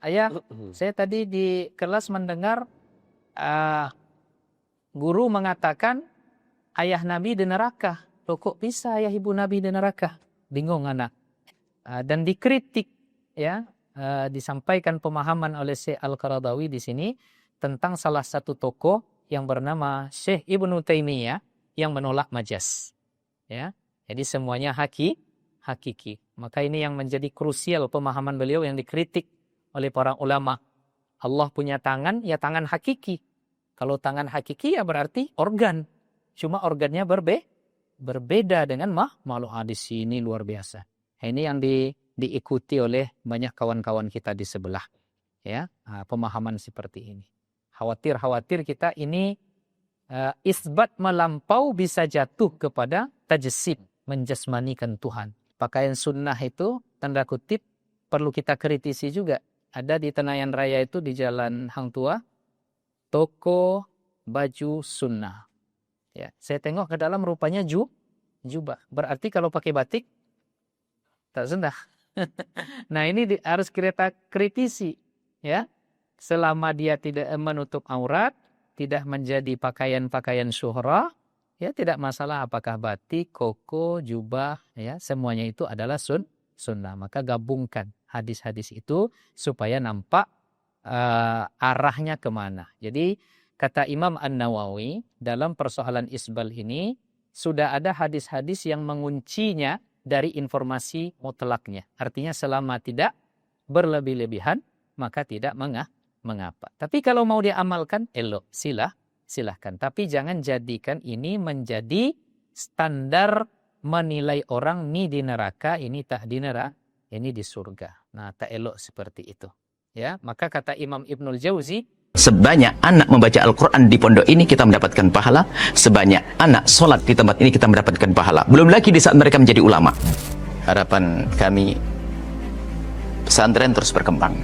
Ayah, saya tadi di kelas mendengar guru mengatakan ayah Nabi di neraka. Loh, kok bisa ayah ibu Nabi di neraka? Bingung anak. Dan dikritik, ya, disampaikan pemahaman oleh Syekh Al-Qaradawi di sini tentang salah satu tokoh yang bernama Syekh Ibnu Taimiyah yang menolak majas. Ya, jadi semuanya hakiki. Maka ini yang menjadi krusial pemahaman beliau yang dikritik oleh para ulama. Allah punya tangan, ya tangan hakiki. Kalau tangan hakiki ya berarti organ. Cuma organnya berbeda dengan makhluk hadis ini luar biasa. Ini yang diikuti oleh banyak kawan-kawan kita di sebelah. Ya, pemahaman seperti ini. Khawatir kita ini isbat melampau bisa jatuh kepada tajsib, menjasmanikan Tuhan. Pakaian sunnah itu tanda kutip perlu kita kritisi juga. Ada di Tenayan Raya itu di Jalan Hang Tua, toko baju sunnah. Ya, saya tengok ke dalam rupanya jubah. Berarti kalau pakai batik tak sunnah. Nah, ini harus kita kritisi, ya. Selama dia tidak menutup aurat, tidak menjadi pakaian-pakaian syuhra, ya tidak masalah apakah batik, koko, jubah, ya semuanya itu adalah sunnah. Maka gabungkan hadis-hadis itu supaya nampak arahnya kemana. Jadi kata Imam An-Nawawi dalam persoalan isbal ini sudah ada hadis-hadis yang menguncinya dari informasi mutlaknya. Artinya selama tidak berlebih-lebihan maka tidak mengapa. Tapi kalau mau diamalkan elok, silahkan. Tapi jangan jadikan ini menjadi standar menilai orang ini di neraka, ini tak di neraka, ini di surga. Nah, tak elok seperti itu. Ya, maka kata Imam Ibnul Jauzi, sebanyak anak membaca Al-Quran di pondok ini kita mendapatkan pahala, sebanyak anak sholat di tempat ini kita mendapatkan pahala. Belum lagi di saat mereka menjadi ulama. Harapan kami pesantren terus berkembang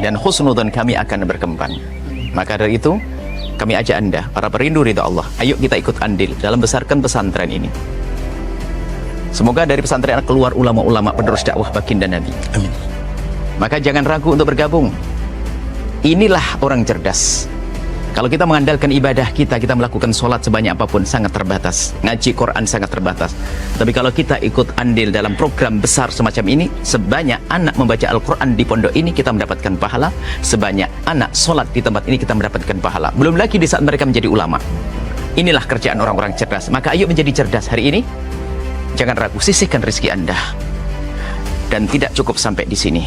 dan husnudzon kami akan berkembang. Maka dari itu kami ajak Anda, para perindu ridha Allah, ayo kita ikut andil dalam besarkan pesantren ini. Semoga dari pesantren keluar ulama-ulama penerus dakwah baginda Nabi. Amin. Maka jangan ragu untuk bergabung. Inilah orang cerdas. Kalau kita mengandalkan ibadah kita melakukan sholat sebanyak apapun sangat terbatas, ngaji Quran sangat terbatas. Tapi kalau kita ikut andil dalam program besar semacam ini, sebanyak anak membaca Al-Quran di pondok ini kita mendapatkan pahala, sebanyak anak sholat di tempat ini kita mendapatkan pahala. Belum lagi di saat mereka menjadi ulama. Inilah kerjaan orang-orang cerdas. Maka ayo menjadi cerdas hari ini. Jangan ragu, sisihkan rezeki Anda. Dan tidak cukup sampai di sini.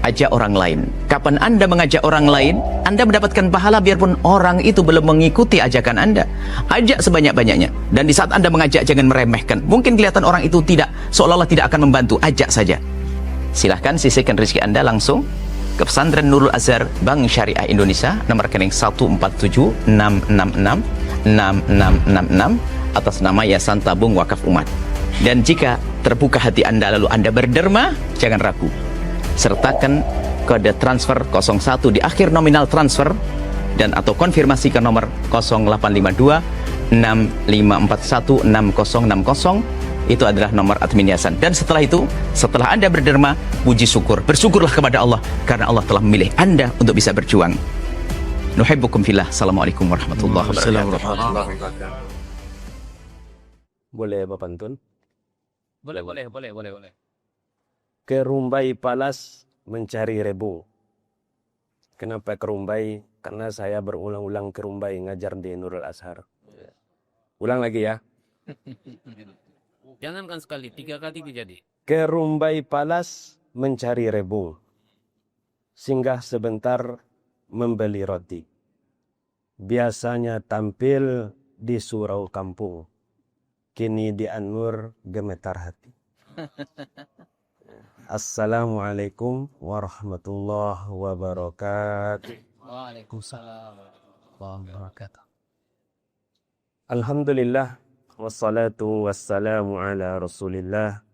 Ajak orang lain. Kapan Anda mengajak orang lain, Anda mendapatkan pahala biarpun orang itu belum mengikuti ajakan Anda. Ajak sebanyak-banyaknya. Dan di saat Anda mengajak, jangan meremehkan. Mungkin kelihatan orang itu tidak, seolah-olah tidak akan membantu. Ajak saja. Silahkan sisihkan rezeki Anda langsung ke Pesantren Nurul Azhar Bank Syariah Indonesia, nomor rekening 147-666-6666 atas nama Yayasan Tabung Wakaf Umat. Dan jika terbuka hati Anda lalu Anda berderma, jangan ragu. Sertakan kode transfer 01 di akhir nominal transfer dan atau konfirmasi ke nomor 0852 6541 6060. Itu adalah nomor admin yayasan. Dan setelah itu, setelah Anda berderma, puji syukur, bersyukurlah kepada Allah karena Allah telah memilih Anda untuk bisa berjuang. Nuhibbukum fillah. Assalamualaikum warahmatullahi wabarakatuh. Boleh Bapantun? boleh. Ke Rumbai Palas mencari rebung. Kenapa ke Rumbai? Karena saya berulang-ulang ke Rumbai ngajar di Nurul Azhar. Ulang lagi ya. Jangankan sekali, 3 kali jadi. Ke Rumbai Palas mencari rebung. Singgah sebentar membeli roti. Biasanya tampil di surau kampung. Kini di An-Nur gemetar hati. Assalamualaikum warahmatullahi wabarakatuh. Waalaikumsalam warahmatullahi wabarakatuh. Alhamdulillah wassalatu wassalamu ala Rasulillah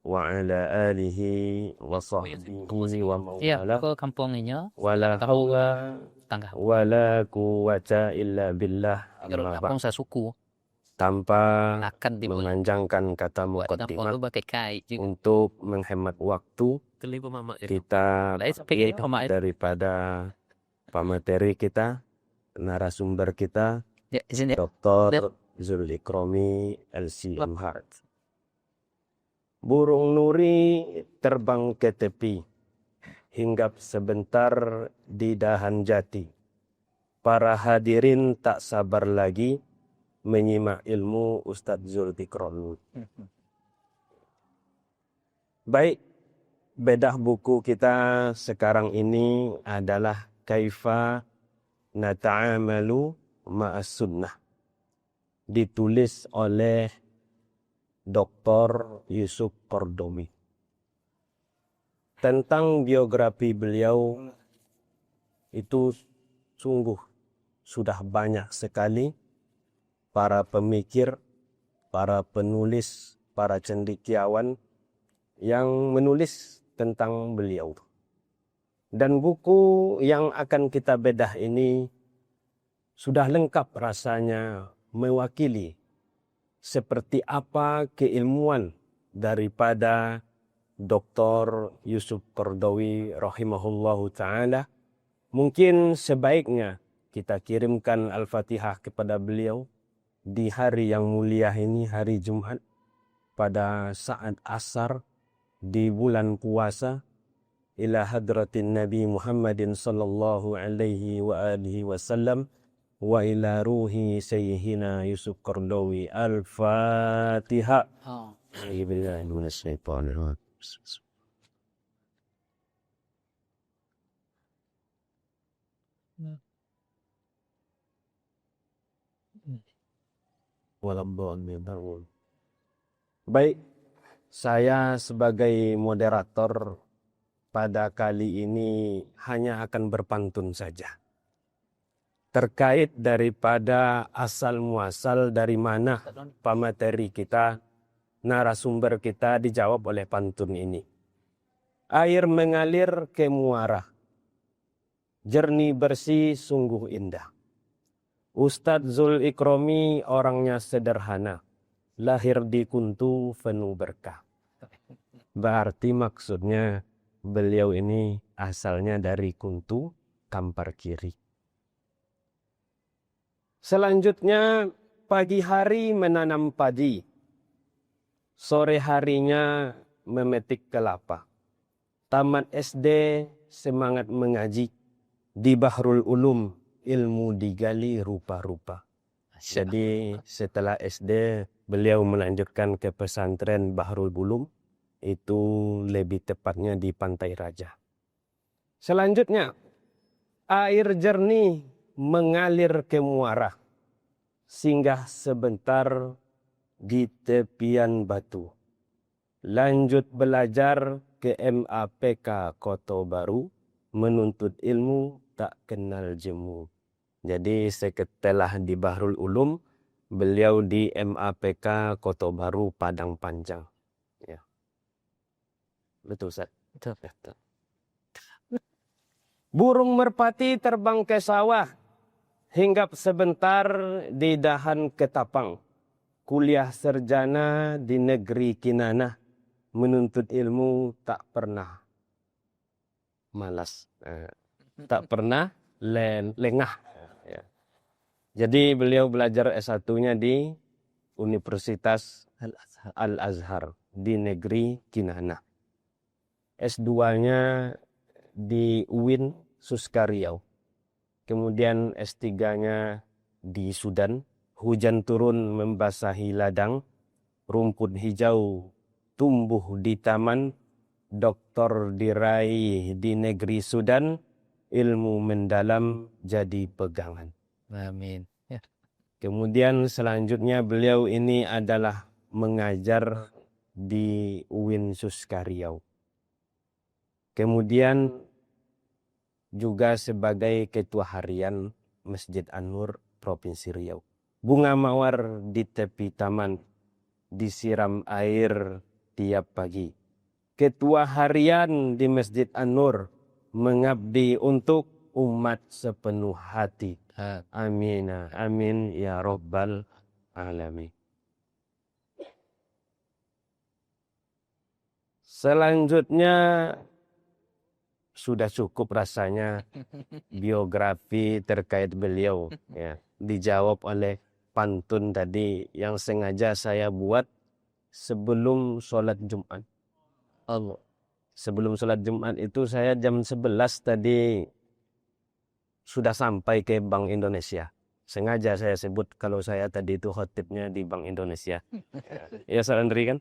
wa ala alihi wa sahbihi wa Iya, mawala ke kampungnya. wala Tahu hawla tangga. wala quwwata illa billah. Kalau Amma kampung ba'd. saya suku, Tanpa akan di memanjangkan kata buat kampung muqaddimah lu pakai kai juga. untuk menghemat waktu, kita daripada pemateri kita, narasumber kita, Ya, izin ya. Dr. Zul Ikromi LCMH. Burung nuri terbang ke tepi, hinggap sebentar di dahan jati. Para hadirin tak sabar lagi menyimak ilmu Ustadz Zul Ikromi. Baik, bedah buku kita sekarang ini adalah Kaifa Nata'amalu Ma'as Sunnah. Ditulis oleh Dr. Yusuf Qaradawi. Tentang biografi beliau itu sungguh sudah banyak sekali para pemikir, para penulis, para cendekiawan yang menulis tentang beliau. Dan buku yang akan kita bedah ini sudah lengkap rasanya mewakili seperti apa keilmuan daripada Dr. Yusuf Qaradawi rahimahullahu ta'ala. Mungkin sebaiknya kita kirimkan Al-Fatihah kepada beliau di hari yang mulia ini, hari Jumat, pada saat asar di bulan puasa, ila hadratin Nabi Muhammadin sallallahu alaihi wa alihi wasallam wa ila ruhi sayyidina Yusuf Qaradawi. Al-Fatihah. A'udzubillahi minasyaitonir rajim. Baik, saya sebagai moderator pada kali ini hanya akan berpantun saja. Terkait daripada asal muasal dari mana pemateri kita, narasumber kita dijawab oleh pantun ini. Air mengalir ke muara, jernih bersih sungguh indah. Ustadz Zul Ikromi orangnya sederhana, lahir di Kuntu penuh berkah. Berarti maksudnya beliau ini asalnya dari Kuntu, Kampar Kiri. Selanjutnya pagi hari menanam padi, sore harinya memetik kelapa. Tamat SD semangat mengaji, di Bahrul Ulum ilmu digali rupa-rupa. Jadi setelah SD beliau melanjutkan ke pesantren Bahrul Ulum, itu lebih tepatnya di Pantai Raja. Selanjutnya air jernih mengalir ke muara, singgah sebentar di tepian batu. Lanjut belajar ke MAPK Kota Baru, menuntut ilmu tak kenal jemu. Jadi setelah di Bahrul Ulum, beliau di MAPK Kota Baru Padang Panjang. Ya. Betul, Ustaz? Betul. Burung merpati terbang ke sawah, hinggap sebentar di dahan ketapang. Kuliah sarjana di negeri Kinanah, menuntut ilmu tak pernah malas, tak pernah lengah. Ya. Jadi beliau belajar S1-nya di Universitas Al-Azhar di negeri Kinanah. S2-nya di UIN Suskariau. Kemudian S3-nya di Sudan. Hujan turun membasahi ladang, rumput hijau tumbuh di taman, doktor diraih di negeri Sudan, ilmu mendalam jadi pegangan. Amin. Ya. Kemudian selanjutnya beliau ini adalah mengajar di UIN Suskariau. Kemudian juga sebagai ketua harian Masjid An-Nur Provinsi Riau. Bunga mawar di tepi taman, disiram air tiap pagi. Ketua harian di Masjid An-Nur, mengabdi untuk umat sepenuh hati. Amin, amin ya Rabbal alamin. Selanjutnya sudah cukup rasanya biografi terkait beliau, ya. Dijawab oleh pantun tadi yang sengaja saya buat sebelum sholat Jumat. Allah. Sebelum sholat Jumat itu saya jam 11 tadi sudah sampai ke Bank Indonesia. Sengaja saya sebut kalau saya tadi itu khotibnya di Bank Indonesia. Ya, Sa Andri kan?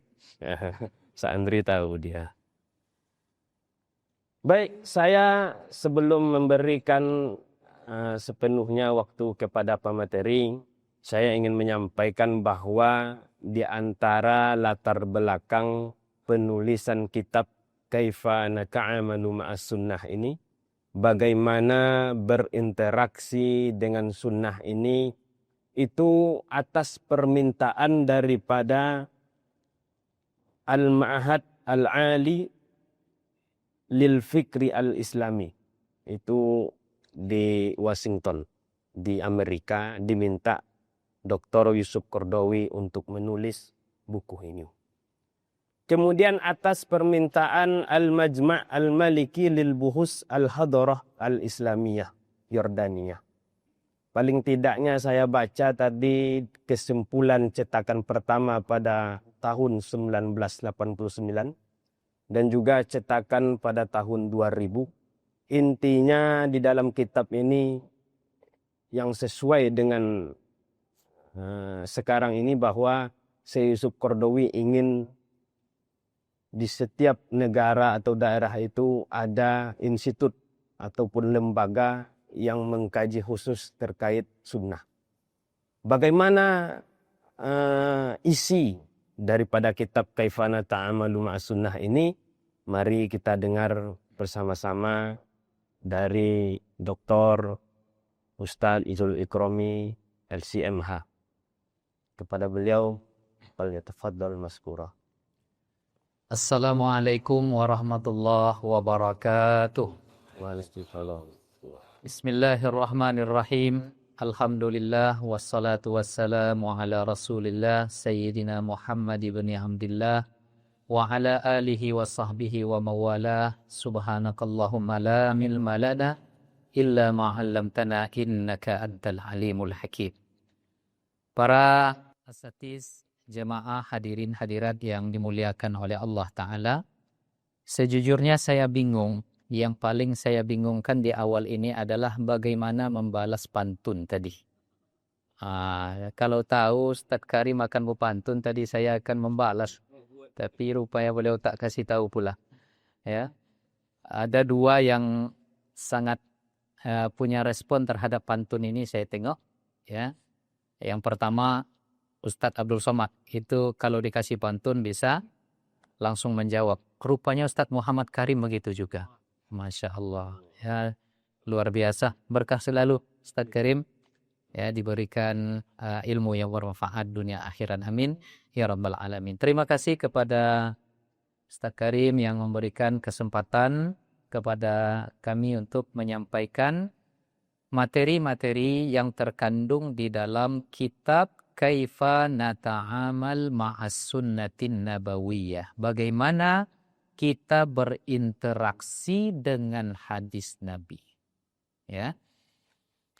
Sa Andri tahu dia. Baik, saya sebelum memberikan sepenuhnya waktu kepada pemateri, saya ingin menyampaikan bahwa di antara latar belakang penulisan kitab Kaifa Nata'amalu Ma'as Sunnah ini, bagaimana berinteraksi dengan sunnah ini, itu atas permintaan daripada Al-Ma'had Al-Ali Lil Fikri Al-Islami. Itu di Washington, di Amerika, diminta Dr. Yusuf Qaradawi untuk menulis buku ini. Kemudian atas permintaan Al-Majma' Al-Maliki Lil Buhus Al-Hadarah Al-Islamiyah Yordania. Paling tidaknya saya baca tadi kesimpulan cetakan pertama pada tahun 1989 dan juga cetakan pada tahun 2000. Intinya di dalam kitab ini yang sesuai dengan sekarang ini bahwa Syekh Yusuf Qaradawi ingin di setiap negara atau daerah itu ada institut ataupun lembaga yang mengkaji khusus terkait sunnah. Bagaimana isi daripada kitab Kaifa Nata'amalu Ma'as Sunnah ini? Mari kita dengar bersama-sama dari Dr. Ustadz Izul Ikrami LCMH. Kepada beliau, falyatafaddal maskura. Assalamualaikum warahmatullahi wabarakatuh. Waalaikumsalam. Bismillahirrahmanirrahim. Alhamdulillah wassalatu wassalamu ala Rasulillah Sayyidina Muhammad ibn Hamdillah wa ala alihi wa sahbihi wa mawalah. Subhanakallahumma la ilma lana illa ma 'allamtana innaka antal alimul hakim. Para asatiz, jemaah, hadirin hadirat yang dimuliakan oleh Allah Ta'ala, sejujurnya saya bingung. Yang paling saya bingungkan di awal ini adalah bagaimana membalas pantun tadi. Kalau tahu Ustadz Karim akan berpantun tadi, saya akan membalas. Tapi rupanya beliau tak kasih tahu pula. Ya, ada dua yang sangat punya respon terhadap pantun ini saya tengok. Ya, yang pertama Ustadz Abdul Somad, itu kalau dikasih pantun bisa langsung menjawab. Rupanya Ustadz Muhammad Karim begitu juga. Masya Allah, ya, luar biasa. Berkah selalu Ustadz Karim, ya, diberikan ilmu yang bermanfaat dunia akhirat. Amin ya rabbal alamin. Terima kasih kepada Ustadz Karim yang memberikan kesempatan kepada kami untuk menyampaikan materi-materi yang terkandung di dalam kitab Kaifa Nata'amal Ma'as Sunnatin Nabawiyah. Bagaimana kita berinteraksi dengan hadis Nabi. Ya.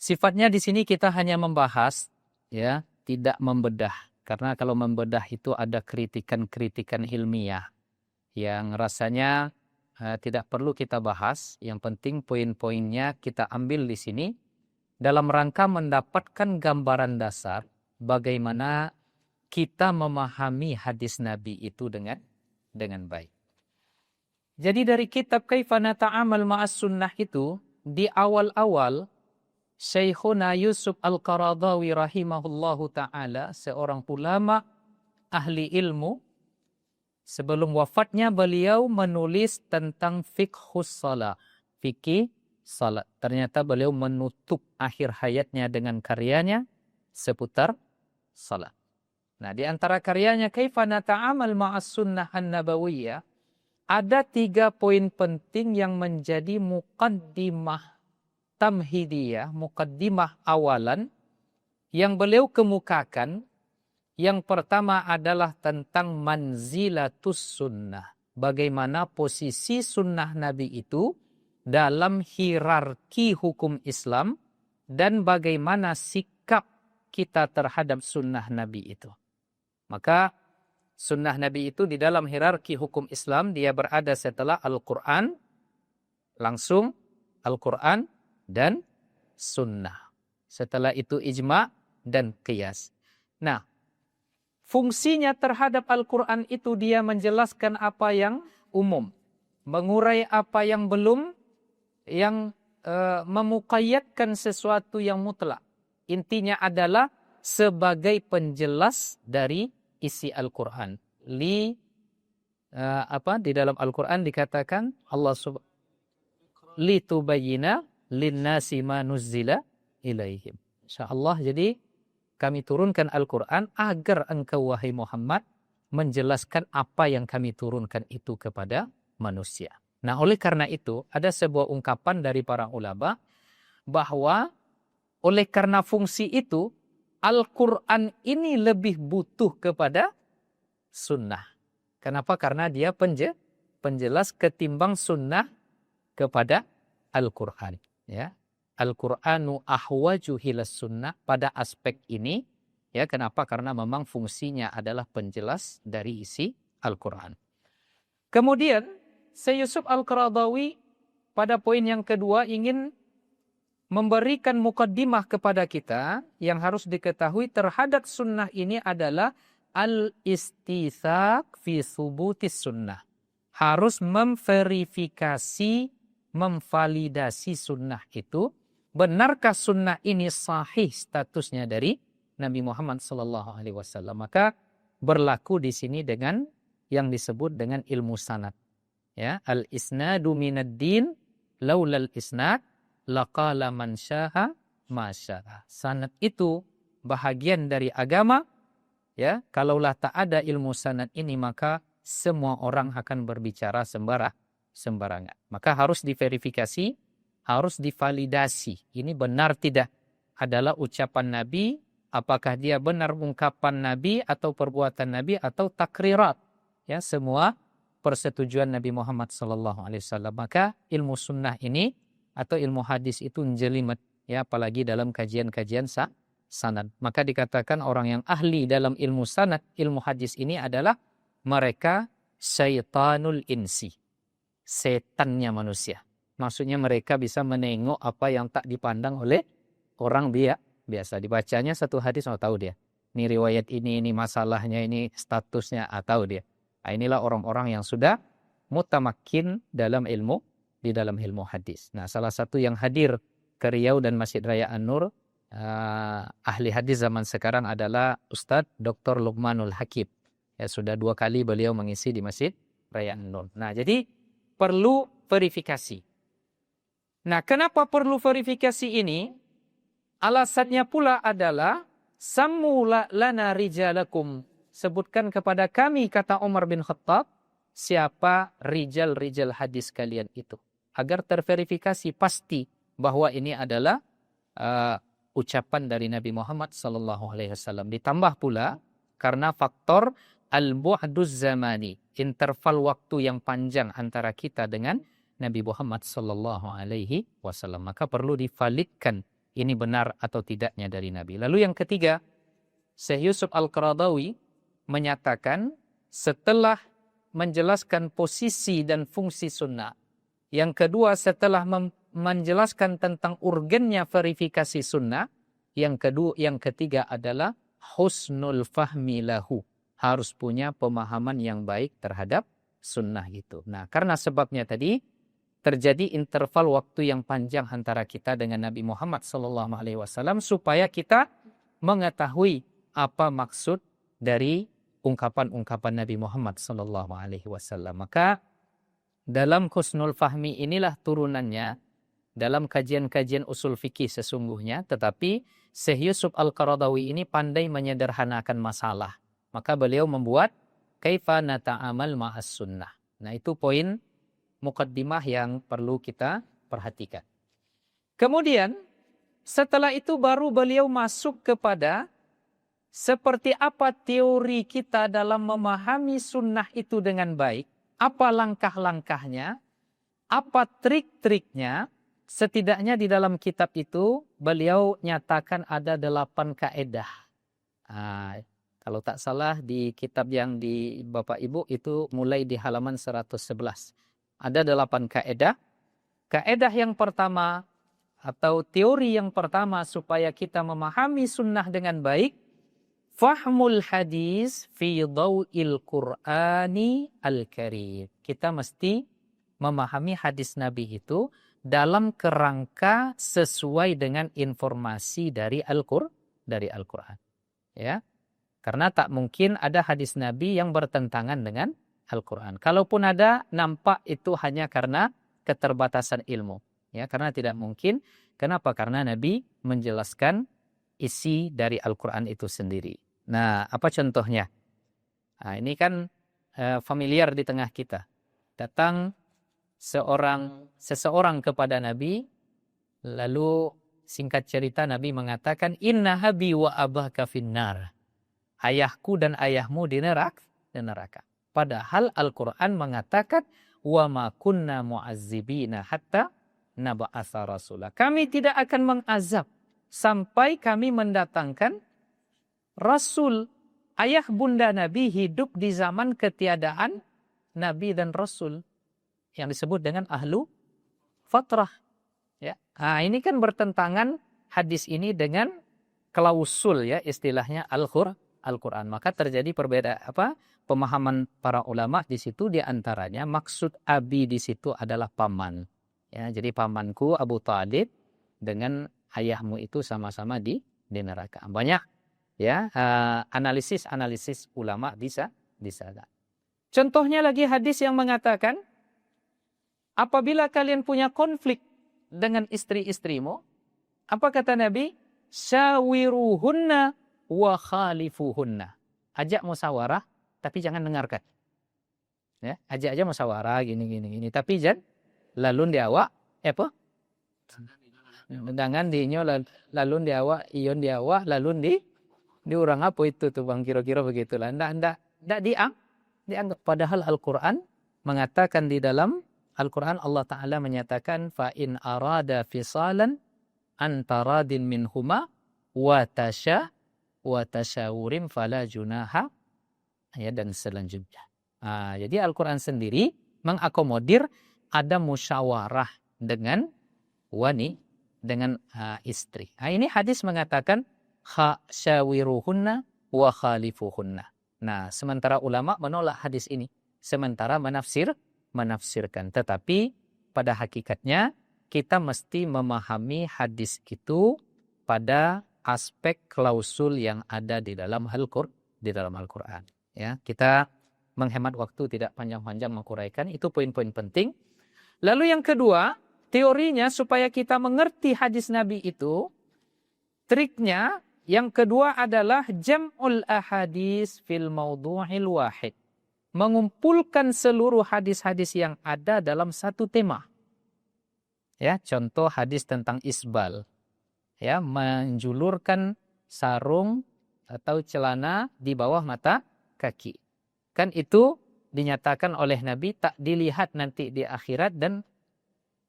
Sifatnya di sini kita hanya membahas, ya, tidak membedah. Karena kalau membedah itu ada kritikan-kritikan ilmiah yang rasanya tidak perlu kita bahas. Yang penting poin-poinnya kita ambil di sini dalam rangka mendapatkan gambaran dasar bagaimana kita memahami hadis Nabi itu dengan baik. Jadi dari kitab Kaifa Nata'amal Ma'as Sunnah itu, di awal-awal Syekhuna Yusuf Al-Qaradawi rahimahullahu ta'ala, seorang ulama ahli ilmu, sebelum wafatnya beliau menulis tentang fiqhus salat, fikih salat. Ternyata beliau menutup akhir hayatnya dengan karyanya seputar salat. Nah, di antara karyanya Kaifa Nata'amal Ma'as Sunnah An-Nabawiyah, ada 3 poin penting yang menjadi muqaddimah tamhidiyah, muqaddimah awalan yang beliau kemukakan. Yang pertama adalah tentang manzilatus sunnah. Bagaimana posisi sunnah Nabi itu dalam hierarki hukum Islam dan bagaimana sikap kita terhadap sunnah Nabi itu. Maka sunnah Nabi itu di dalam hierarki hukum Islam dia berada setelah Al-Quran, langsung Al-Quran dan sunnah. Setelah itu ijma' dan qiyas. Nah, fungsinya terhadap Al-Quran itu dia menjelaskan apa yang umum, mengurai apa yang belum, yang memuqayyadkan sesuatu yang mutlak. Intinya adalah sebagai penjelas dari isi Al-Quran. Di dalam Al-Quran dikatakan Allah litubayyina linnasi ma nuzzila ilaihim. Insyaallah, jadi kami turunkan Al-Quran agar engkau wahai Muhammad menjelaskan apa yang kami turunkan itu kepada manusia. Nah, oleh karena itu ada sebuah ungkapan dari para ulama bahwa oleh karena fungsi itu Al-Quran ini lebih butuh kepada sunnah. Kenapa? Karena dia penjelas ketimbang sunnah kepada Al-Quran. Ya, Al-Qur'anu ahwaju hilas sunnah pada aspek ini. Ya, kenapa? Karena memang fungsinya adalah penjelas dari isi Al-Qur'an. Kemudian Syekh Yusuf Al-Qaradawi pada poin yang kedua ingin memberikan mukaddimah kepada kita yang harus diketahui terhadap sunnah ini adalah al-istithaq fi thubutis sunnah. Harus memverifikasi, memvalidasi sunnah itu. Benarkah sunnah ini sahih statusnya dari Nabi Muhammad SAW? Maka berlaku di sini dengan yang disebut dengan ilmu sanad. Ya, al-isnadu minad din laulal isnad laqala man syaha ma syaha. Sanad itu bahagian dari agama. Ya, kalaulah tak ada ilmu sanad ini maka semua orang akan berbicara sembarangan. Maka harus diverifikasi, harus divalidasi. Ini benar tidak adalah ucapan Nabi, apakah dia benar ungkapan Nabi atau perbuatan Nabi atau takrirat. Ya, semua persetujuan Nabi Muhammad SAW. Maka ilmu sunnah ini atau ilmu hadis itu jelimet, ya, apalagi dalam kajian-kajian sanad. Maka dikatakan orang yang ahli dalam ilmu sanad, ilmu hadis ini adalah mereka syaitanul insi, setannya manusia. Maksudnya mereka bisa menengok apa yang tak dipandang oleh orang biasa. Dibacanya satu hadis, tahu dia. Ini riwayat ini masalahnya, ini statusnya, tahu dia. Nah, inilah orang-orang yang sudah mutamakin di dalam ilmu hadis. Nah, salah satu yang hadir ke Riau dan Masjid Raya An-Nur, ahli hadis zaman sekarang adalah Ustadz Dr. Luqmanul Hakim. Ya, sudah 2 kali beliau mengisi di Masjid Raya An-Nur. Nah, jadi perlu verifikasi. Nah, kenapa perlu verifikasi ini? Alasannya pula adalah sammu lana rijalakum. Sebutkan kepada kami, kata Umar bin Khattab, siapa rijal-rijal hadis kalian itu. Agar terverifikasi pasti bahwa ini adalah ucapan dari Nabi Muhammad SAW. Ditambah pula karena faktor al-bu'duz zamani, interval waktu yang panjang antara kita dengan Nabi Muhammad SAW. Maka perlu divalidkan ini benar atau tidaknya dari Nabi. Lalu yang ketiga, Syekh Yusuf Al-Qaradawi menyatakan setelah menjelaskan posisi dan fungsi sunnah. Yang kedua, setelah menjelaskan tentang urgennya verifikasi sunnah. Yang ketiga adalah husnul fahmi lahu. Harus punya pemahaman yang baik terhadap sunnah itu. Nah, karena sebabnya tadi terjadi interval waktu yang panjang antara kita dengan Nabi Muhammad SAW supaya kita mengetahui apa maksud dari ungkapan-ungkapan Nabi Muhammad SAW. Maka dalam husnul fahmi inilah turunannya dalam kajian-kajian usul fikih sesungguhnya, tetapi Syekh Yusuf Al-Qaradawi ini pandai menyederhanakan masalah. Maka beliau membuat kaifa nata'amal ma'as sunnah. Nah, itu poin mukaddimah yang perlu kita perhatikan. Kemudian setelah itu baru beliau masuk kepada seperti apa teori kita dalam memahami sunnah itu dengan baik, apa langkah-langkahnya, Apa trik-triknya? Setidaknya di dalam kitab itu beliau nyatakan ada 8 kaedah. Kalau tak salah di kitab yang di Bapak Ibu itu mulai di halaman 111. Ada 8 kaedah. Kaedah yang pertama atau teori yang pertama supaya kita memahami sunnah dengan baik, fahmul hadis fi dhaw'il Qur'ani al-Karim. Kita mesti memahami hadis Nabi itu dalam kerangka sesuai dengan informasi dari Al-Qur'an. Ya. Karena tak mungkin ada hadis Nabi yang bertentangan dengan Al-Qur'an. Kalaupun ada, nampak itu hanya karena keterbatasan ilmu. Ya, karena tidak mungkin. Kenapa? Karena Nabi menjelaskan isi dari Al-Qur'an itu sendiri. Nah, apa contohnya? Nah, ini kan familiar di tengah kita. Datang seseorang kepada Nabi, lalu singkat cerita Nabi mengatakan, inna habi wa abaka finnar. Ayahku dan ayahmu di neraka. Padahal Al-Quran mengatakan, wa ma kunna mu'azzibina hatta naba'atha rasulah. Kami tidak akan mengazab sampai kami mendatangkan Rasul. Ayah bunda Nabi hidup di zaman ketiadaan Nabi dan Rasul, yang disebut dengan ahlu fatrah. Ya. Nah, ini kan bertentangan hadis ini dengan klausul, ya, istilahnya Al-Quran. Maka terjadi pemahaman para ulama di situ, di antaranya maksud abi di situ adalah paman. Ya, jadi pamanku Abu Thalib dengan ayahmu itu sama-sama di neraka. Banyak, ya, analisis ulama bisa. Contohnya lagi hadis yang mengatakan, apabila kalian punya konflik dengan istri-istrimu, apa kata Nabi? Syawiruhunna wa khalifuhunna. Ajak musyawarah, tapi jangan dengarkan. Ya, ajak aja musyawarah gini. Tapi jangan lalun diawak, Dengan dinyo lalun diawak, iyon diawak, lalun di orang apa itu tuh Bang, kira-kira begitulah. Ndak dianggap. Padahal Al-Qur'an mengatakan, di dalam Al-Quran Allah Ta'ala menyatakan, فَإِنْ أَرَادَ فِصَالًا أَنْتَرَادٍ مِنْهُمَا وَتَشَاوُرٍ فَلَا جُنَاحَ, ya, dan selanjutnya. Jadi Al-Quran sendiri mengakomodir ada musyawarah dengan istri. Ini hadis mengatakan, syawiruhunna wa khalifuhunna. Nah, sementara ulama menolak hadis ini. Sementara menafsirkan. Tetapi pada hakikatnya kita mesti memahami hadis itu pada aspek klausul yang ada di dalam Al-Quran. Ya, kita menghemat waktu, tidak panjang-panjang menguraikan. Itu poin-poin penting. Lalu yang kedua, teorinya supaya kita mengerti hadis Nabi itu, triknya yang kedua adalah jam'ul ahadis fil mawdu'il wahid. Mengumpulkan seluruh hadis-hadis yang ada dalam satu tema. Ya, contoh hadis tentang isbal. Ya, menjulurkan sarung atau celana di bawah mata kaki. Kan itu dinyatakan oleh Nabi tak dilihat nanti di akhirat dan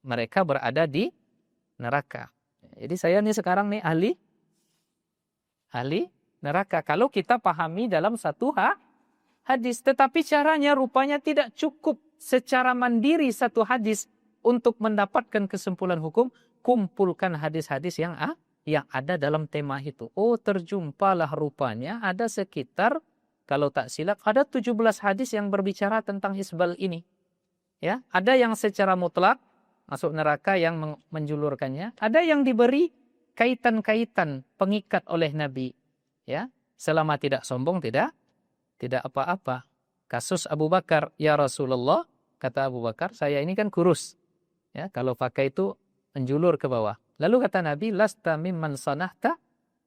mereka berada di neraka. Jadi saya nih sekarang nih ahli neraka. Kalau kita pahami dalam satu hadis, tetapi caranya rupanya tidak cukup secara mandiri satu hadis untuk mendapatkan kesimpulan hukum. Kumpulkan hadis-hadis yang ada dalam tema itu. Oh, terjumpalah rupanya ada sekitar, kalau tak silap, ada 17 hadis yang berbicara tentang isbal ini. Ya, ada yang secara mutlak masuk neraka yang menjulurkannya, ada yang diberi kaitan-kaitan pengikat oleh Nabi. Ya, selama tidak sombong, tidak apa-apa. Kasus Abu Bakar, ya Rasulullah, kata Abu Bakar, saya ini kan kurus. Ya, kalau pakai itu menjulur ke bawah. Lalu kata Nabi, lasta mimman sanahta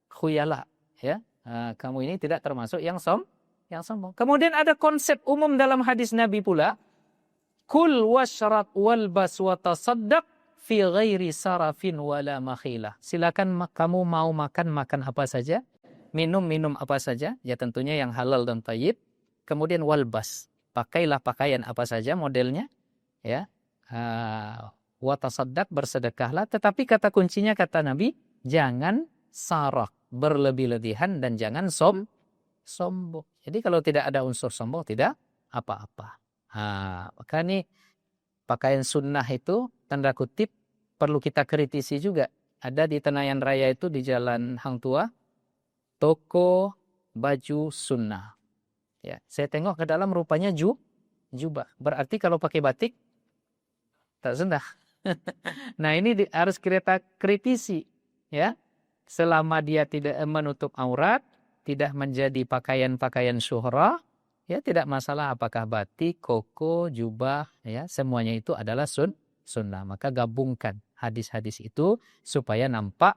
khuyala. Ya, kamu ini tidak termasuk yang sombong. Kemudian ada konsep umum dalam hadis Nabi pula, kul washrab walbas wa tasaddaq fi ghairi sarafin wala makhilah. Silakan kamu mau makan apa saja, minum apa saja, ya tentunya yang halal dan thayyib. Kemudian walbas, pakailah pakaian apa saja modelnya, ya. wa tasaddaq, bersedekahlah, tetapi kata kuncinya kata Nabi, jangan sarak, berlebih-lebihan, dan jangan sombong. Jadi kalau tidak ada unsur sombong, tidak apa-apa. Maka nih pakaian sunnah itu tanda kutip perlu kita kritisi juga. Ada di Tenayan Raya itu di Jalan Hang Tua, toko baju sunnah. Ya, saya tengok ke dalam rupanya jubah. Berarti kalau pakai batik tak sunnah. Nah, ini harus kita kritisi, ya. Selama dia tidak menutup aurat, tidak menjadi pakaian-pakaian syuhra, ya tidak masalah apakah batik, koko, jubah, ya semuanya itu adalah sunnah. Maka gabungkan hadis-hadis itu supaya nampak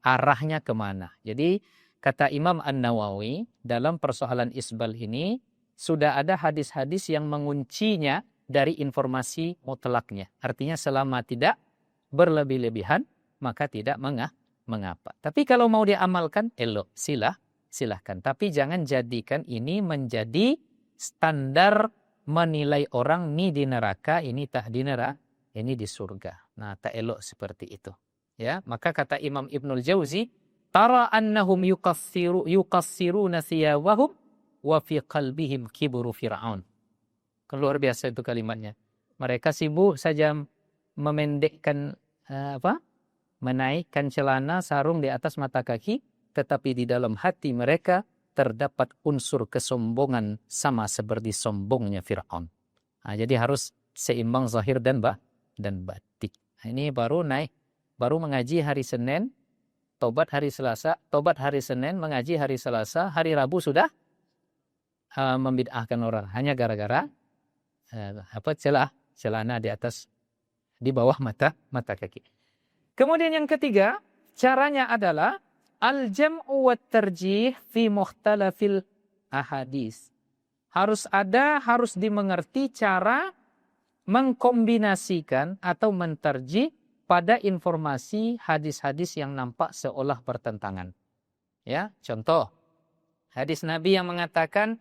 arahnya kemana. Jadi kata Imam An-Nawawi dalam persoalan isbal ini sudah ada hadis-hadis yang menguncinya dari informasi mutlaknya. Artinya selama tidak berlebih-lebihan maka tidak mengapa. Tapi kalau mau diamalkan elok, silahkan. Tapi jangan jadikan ini menjadi standar menilai orang ini di neraka, ini tak di neraka, ini di surga. Nah, tak elok seperti itu. Ya, maka kata Imam Ibnul Jauzi, tara annahum yuqassiruna thiyabahum wa fi qalbihim kibru fir'aun. Luar biasa itu kalimatnya. Mereka sibuk saja memendekkan menaikkan celana sarung di atas mata kaki, tetapi di dalam hati mereka terdapat unsur kesombongan sama seperti sombongnya Fir'aun. Nah, jadi harus seimbang zahir dan batik. Nah, ini baru mengaji hari Senin, tobat hari Selasa, tobat hari Senin, mengaji hari Selasa, hari Rabu sudah membid'ahkan orang hanya gara-gara celana di bawah mata kaki. Kemudian yang ketiga, caranya adalah al-jam'u wat tarjih fi mukhtalafil ahadis. Harus dimengerti cara mengkombinasikan atau mentarjih pada informasi hadis-hadis yang nampak seolah bertentangan. Ya, contoh hadis Nabi yang mengatakan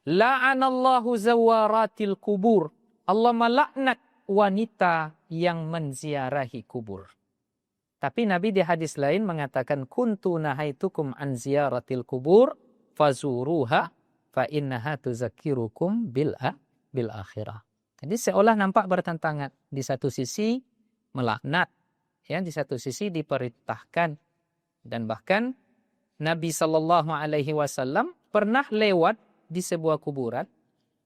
la'anallahu zawaratil kubur. Allah melaknat wanita yang menziarahi kubur. Tapi Nabi di hadis lain mengatakan kuntu nahaitukum an ziyaratil kubur fazuruha fa innaha tuzakkirukum bil akhirah. Jadi seolah nampak bertentangan. Di satu sisi melaknat, ya, di satu sisi diperintahkan. Dan bahkan Nabi sallallahu alaihi wasallam pernah lewat di sebuah kuburan,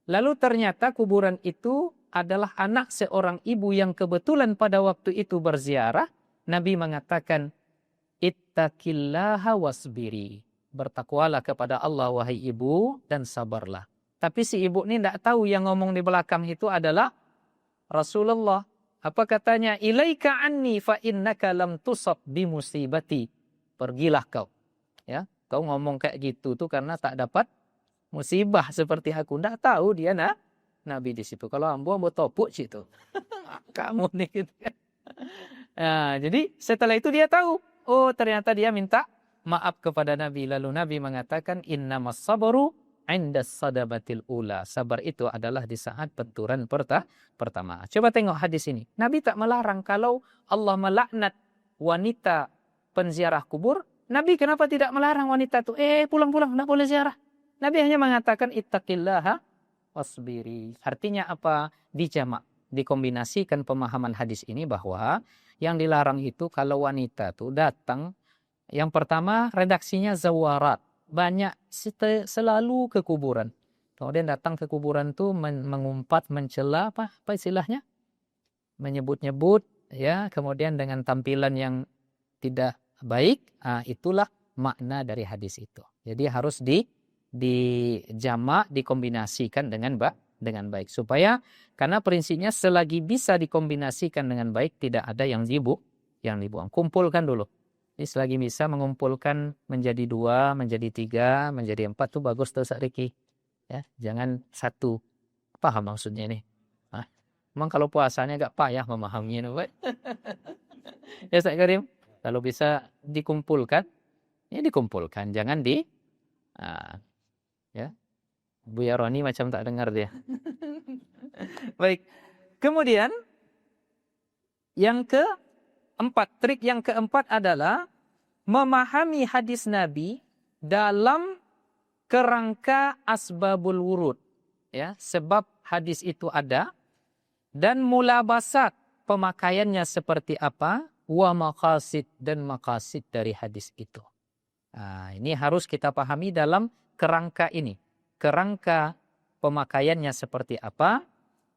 lalu ternyata kuburan itu adalah anak seorang ibu yang kebetulan pada waktu itu berziarah. Nabi mengatakan, ittaqillaha wasbiri. Bertakwalah kepada Allah wahai ibu dan sabarlah. Tapi si ibu ini tidak tahu yang ngomong di belakang itu adalah Rasulullah. Apa katanya? Ilaika anni fa innaka lam tusab bimusibati. Pergilah kau. Ya, kau ngomong kayak gitu tuh karena tak dapat musibah seperti aku. Tidak tahu dia Nabi di situ. Kalau ambo topuk situ. Kamu nih gitu kan. Nah, jadi setelah itu dia tahu. Oh, ternyata dia minta maaf kepada Nabi. Lalu Nabi mengatakan innamas sabru 'inda sadabatil ula. Sabar itu adalah di saat benturan pertama. Coba tengok hadis ini. Nabi tak melarang kalau Allah melaknat wanita penziarah kubur. Nabi kenapa tidak melarang wanita itu? Pulang-pulang, tidak boleh ziarah. Nabi hanya mengatakan ittaqillaha wasbiri. Artinya apa? Dijamak, dikombinasikan pemahaman hadis ini bahwa yang dilarang itu kalau wanita tuh datang, yang pertama redaksinya zawarat, banyak selalu ke kuburan. Kemudian datang ke kuburan tuh mengumpat, mencela, apa istilahnya? Menyebut-nyebut, ya, kemudian dengan tampilan yang tidak baik. Itulah makna dari hadis itu. Jadi harus dijamak, dikombinasikan dengan baik supaya, karena prinsipnya selagi bisa dikombinasikan dengan baik tidak ada yang dibuang. Kumpulkan dulu. Jadi selagi bisa mengumpulkan menjadi 2, menjadi 3, menjadi 4 tuh bagus tuh Riki. Ya, jangan satu. Paham maksudnya ini? Memang kalau puasanya agak payah memahaminya, Pak. Ya Ustaz Karim, kalau bisa dikumpulkan, ya dikumpulkan, jangan ya. Bu Yaroni macam tak dengar dia. Baik. Kemudian yang keempat, trik yang keempat adalah memahami hadis Nabi dalam kerangka asbabul wurud. Ya, sebab hadis itu ada dan mulabasat pemakaiannya seperti apa, wa maqasid dan maqasid dari hadis itu. Nah, ini harus kita pahami dalam kerangka ini. Kerangka pemakaiannya seperti apa,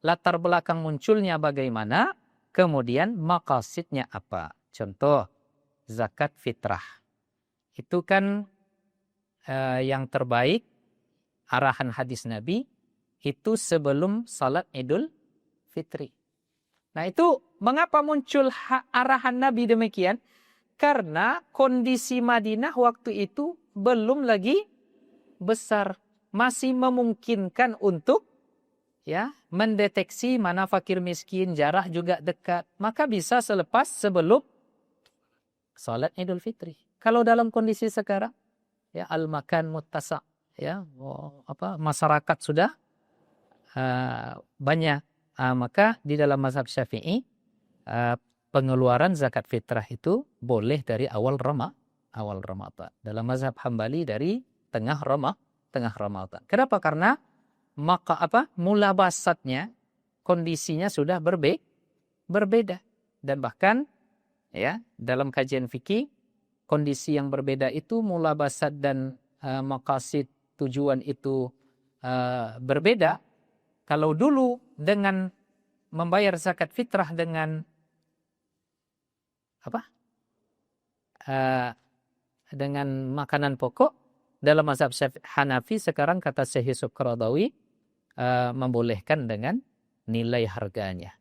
latar belakang munculnya bagaimana, kemudian maqasidnya apa. Contoh, zakat fitrah. Itu kan yang terbaik, arahan hadis Nabi, itu sebelum salat Idul Fitri. Nah itu mengapa muncul arahan Nabi demikian? Karena kondisi Madinah waktu itu belum lagi besar. Masih memungkinkan untuk mendeteksi mana fakir miskin, jarak juga dekat. Maka bisa sebelum salat Idul Fitri. Kalau dalam kondisi sekarang, al-makan muttasa, masyarakat sudah banyak. Maka di dalam mazhab Syafi'i pengeluaran zakat fitrah itu boleh dari awal Ramadan. Dalam mazhab Hambali dari tengah Ramadan. Kenapa? Karena mulabasatnya, kondisinya sudah berbeda. Dan bahkan dalam kajian fikih, kondisi yang berbeda itu mulabasat dan maqasid tujuan itu berbeda. Kalau dulu dengan membayar zakat fitrah dengan dengan makanan pokok, dalam mazhab Hanafi sekarang kata Syekh Yusuf Qaradawi membolehkan dengan nilai harganya.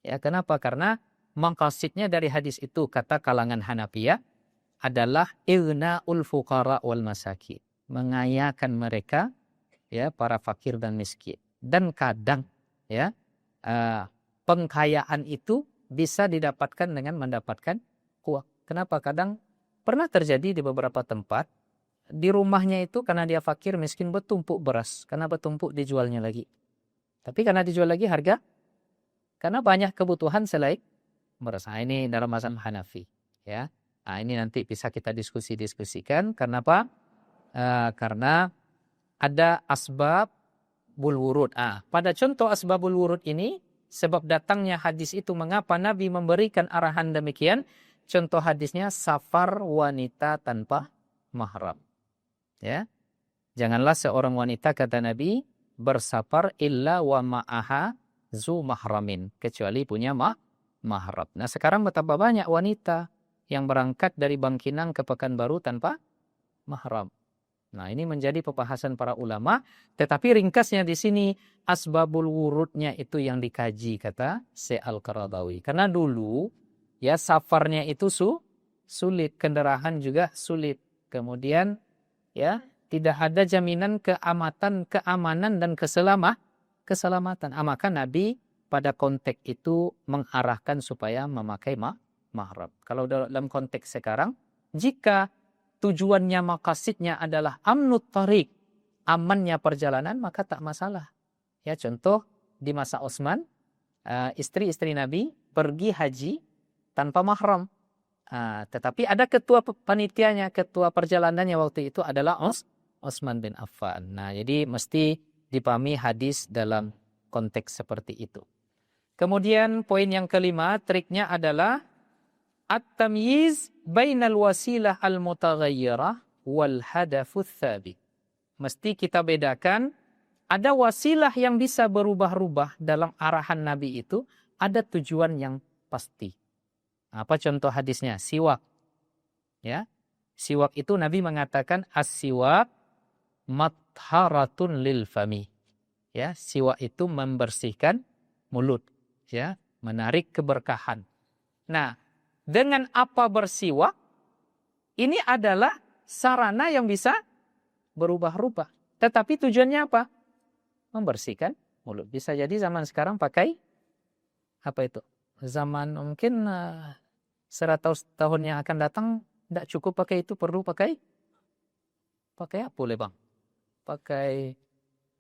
Ya, kenapa? Karena maqasidnya dari hadis itu, kata kalangan Hanafiyah, adalah ighna'ul fuqara wal masakin, mengayakan mereka, para fakir dan miskin. Dan kadang pengkayaan itu bisa didapatkan dengan mendapatkan uang. Kenapa? Kadang pernah terjadi di beberapa tempat, di rumahnya itu karena dia fakir miskin bertumpuk beras, karena bertumpuk dijualnya lagi. Tapi karena dijual lagi harga, karena banyak kebutuhan selain beras. Nah, ini dalam mazhab Hanafi. Nah, ini nanti bisa kita diskusikan. Kenapa? Karena ada asbab wurud. Pada contoh asbabul wurud ini, sebab datangnya hadis itu, mengapa Nabi memberikan arahan demikian? Contoh hadisnya, safar wanita tanpa mahram. Janganlah seorang wanita, kata Nabi, bersafar illa wa ma'aha zu mahramin, kecuali punya mahram. Nah sekarang betapa banyak wanita yang berangkat dari Bangkinang ke Pekanbaru tanpa mahram. Nah, ini menjadi pembahasan para ulama, tetapi ringkasnya di sini asbabul wurudnya itu yang dikaji, kata Syekh Al-Qaradawi. Karena dulu safarnya itu sulit, kendaraan juga sulit. Kemudian tidak ada jaminan keamanan dan keselamatan. Maka Nabi pada konteks itu mengarahkan supaya memakai mahram. Kalau dalam konteks sekarang, jika tujuannya, maqasidnya adalah amnut tariq, amannya perjalanan, maka tak masalah. Contoh di masa Utsman, istri-istri Nabi pergi haji tanpa mahram. Tetapi ada ketua panitianya, ketua perjalanannya waktu itu adalah Utsman bin Affan. Nah, jadi mesti dipahami hadis dalam konteks seperti itu. Kemudian poin yang kelima, triknya adalah at-tamyiz bainal wasilah al-mutaghayyirah wal hadafut thabit. Mesti kita bedakan, ada wasilah yang bisa berubah-ubah dalam arahan Nabi itu, ada tujuan yang pasti. Apa contoh hadisnya? Siwak. Siwak itu Nabi mengatakan as-siwak matharatun lil fami. Siwak itu membersihkan mulut, menarik keberkahan. Nah, dengan apa bersiwak, ini adalah sarana yang bisa berubah-ubah. Tetapi tujuannya apa? Membersihkan mulut. Bisa jadi zaman sekarang pakai apa itu? Zaman mungkin 100 tahun yang akan datang tidak cukup pakai itu, perlu pakai apa boleh bang? Pakai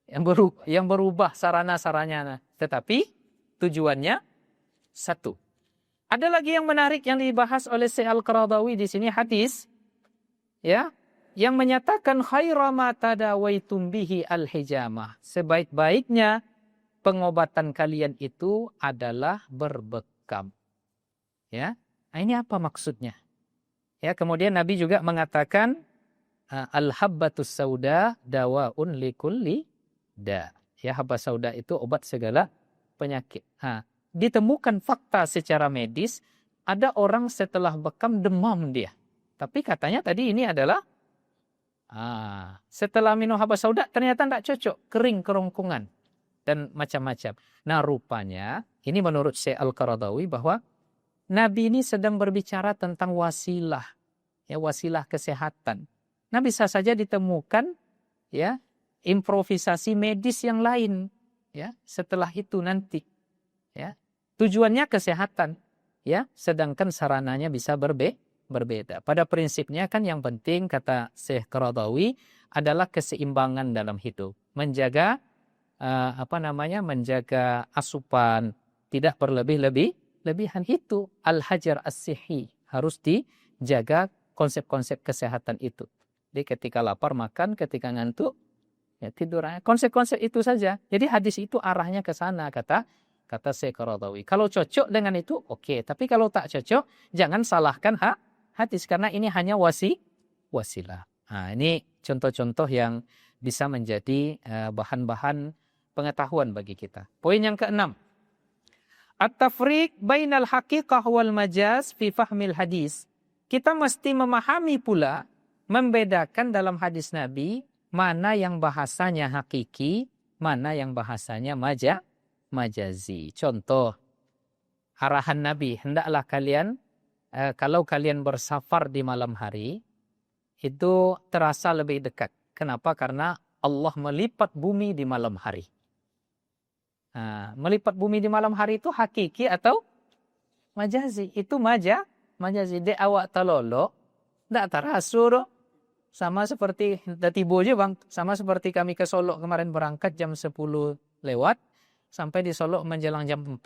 yang berubah sarana-sarananya. Tetapi tujuannya satu. Ada lagi yang menarik yang dibahas oleh Syekh Al-Qaradawi di sini hadis ya yang menyatakan khaira ma tadawaitum bihi al-hijamah. Sebaik-baiknya pengobatan kalian itu adalah berbekam. Ya. Nah, ini apa maksudnya? Ya, kemudian Nabi juga mengatakan al-habbatus sauda dawaun likulli da. Ya, habba sauda itu obat segala penyakit. Ditemukan fakta secara medis, ada orang setelah bekam demam dia. Tapi katanya tadi ini adalah setelah minum habba sauda ternyata tidak cocok, kering kerongkongan dan macam-macam. Nah, rupanya ini menurut Syekh Al-Qaradawi bahwa Nabi ini sedang berbicara tentang wasilah, ya, wasilah kesehatan. Nah, bisa saja ditemukan ya improvisasi medis yang lain ya setelah itu nanti. Ya. Tujuannya kesehatan, ya, sedangkan sarananya bisa berbeda. Pada prinsipnya kan yang penting kata Syekh Qaradawi adalah keseimbangan dalam hidup, menjaga menjaga asupan, tidak berlebihan itu al-hajar as-sihi, harus dijaga konsep-konsep kesehatan itu. Jadi ketika lapar makan, ketika ngantuk ya tidur. Konsep-konsep itu saja. Jadi hadis itu arahnya ke sana kata Syekh Qaradawi. Kalau cocok dengan itu, oke. Tapi kalau tak cocok, jangan salahkan hadis. Karena ini hanya wasilah. Nah, ini contoh-contoh yang bisa menjadi bahan-bahan pengetahuan bagi kita. Poin yang keenam. At-tafriq bainal haqiqah wal majaz fi fahmil hadis. Kita mesti memahami pula, membedakan dalam hadis Nabi, mana yang bahasanya hakiki, mana yang bahasanya majazi. Contoh, arahan Nabi, hendaklah kalian, kalau kalian bersafar di malam hari, itu terasa lebih dekat. Kenapa? Karena Allah melipat bumi di malam hari. Melipat bumi di malam hari itu hakiki atau majazi? Itu majazi. Dek awak talolo, ndak terasa. Sama seperti, tiba aja bang, sama seperti kami ke Solo kemarin berangkat jam 10 lewat, sampai di Solo menjelang jam 4.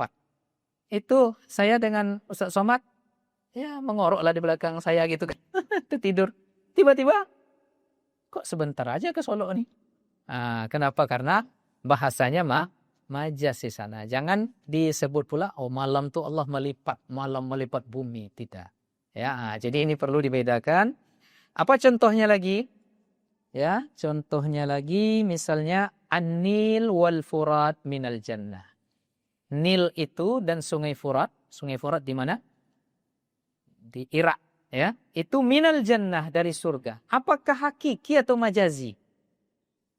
Itu saya dengan Ustaz Somad, ya mengoroklah di belakang saya gitu kan, tidur. Tiba-tiba, kok sebentar aja ke Solo nih. Kenapa? Karena bahasanya majas di sana. Jangan disebut pula, malam tuh Allah malam melipat bumi. Tidak. Ya, jadi ini perlu dibedakan. Apa contohnya lagi? Ya, contohnya lagi misalnya An-Nil wal Furat minal jannah. Nil itu dan Sungai Furat di mana? Di Irak, ya. Itu minal jannah, dari surga. Apakah hakiki atau majazi?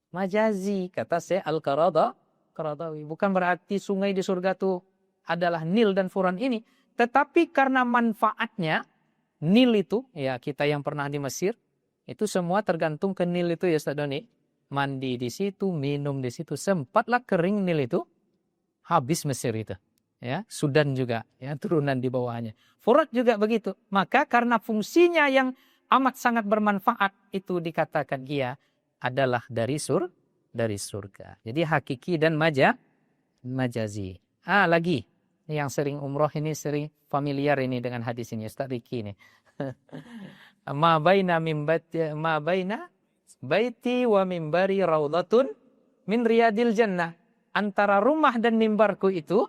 Majazi, kata Syekh Al-Qaradawi. Bukan berarti sungai di surga itu adalah Nil dan Furat ini, tetapi karena manfaatnya Nil itu, ya kita yang pernah di Mesir, itu semua tergantung ke Nil itu ya Ustaz Doni. Mandi di situ, minum di situ. Sempatlah kering Nil itu, habis Mesir itu. Ya, Sudan juga, ya turunan di bawahnya. Furat juga begitu. Maka karena fungsinya yang amat sangat bermanfaat, itu dikatakan dia adalah dari surga. Jadi hakiki dan majazi. Lagi. Yang sering umroh ini sering familiar ini dengan hadis ini Ustaz Riki ini. Ma baina baiti wa mimbari raudhatun min riyadil jannah. Antara rumah dan mimbarku itu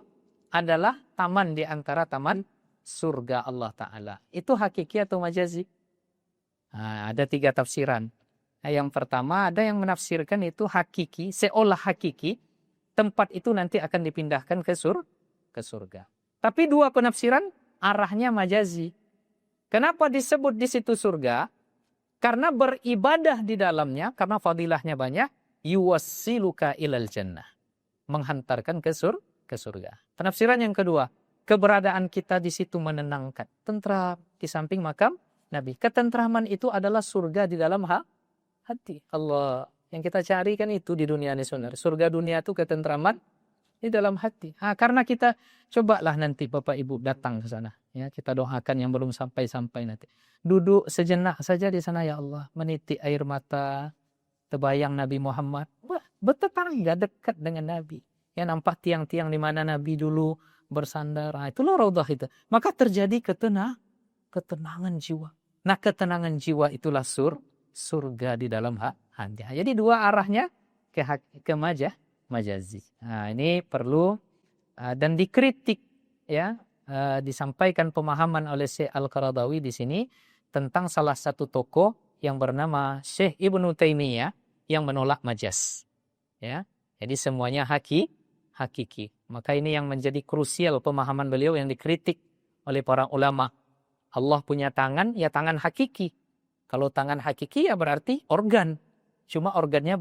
adalah taman di antara taman surga Allah Ta'ala. Itu hakiki atau majazi? Ada 3 tafsiran. Yang pertama ada yang menafsirkan itu hakiki, seolah hakiki. Tempat itu nanti akan dipindahkan ke surga. Tapi 2 penafsiran arahnya majazi. Kenapa disebut di situ surga? Karena beribadah di dalamnya, karena fadilahnya banyak, yuwassiluka ilal jannah. Menghantarkan ke surga. Penafsiran yang kedua, keberadaan kita di situ menenangkan, tentram di samping makam Nabi. Ketentraman itu adalah surga di dalam hati. Allah, yang kita cari kan itu di dunia ini saudara. Surga dunia itu ketentraman di dalam hati. Karena kita cobalah nanti Bapak Ibu datang ke sana. Ya, kita doakan yang belum sampai nanti. Duduk sejenak saja di sana ya Allah, menitik air mata, terbayang Nabi Muhammad. Bertetangga dekat dengan Nabi. Ya, nampak tiang-tiang di mana Nabi dulu bersandar. Nah, itulah raudhah itu. Maka terjadi ketenangan jiwa. Nah, ketenangan jiwa itulah surga di dalam hati. Jadi dua arahnya ke majazi. Nah, ini perlu dan dikritik, ya, disampaikan pemahaman oleh Syekh Al-Qaradawi di sini tentang salah satu tokoh yang bernama Syekh Ibnu Taimiyah yang menolak majaz. Ya. Jadi semuanya hakiki. Maka ini yang menjadi krusial pemahaman beliau yang dikritik oleh para ulama. Allah punya tangan, ya tangan hakiki. Kalau tangan hakiki ya berarti organ. Cuma organnya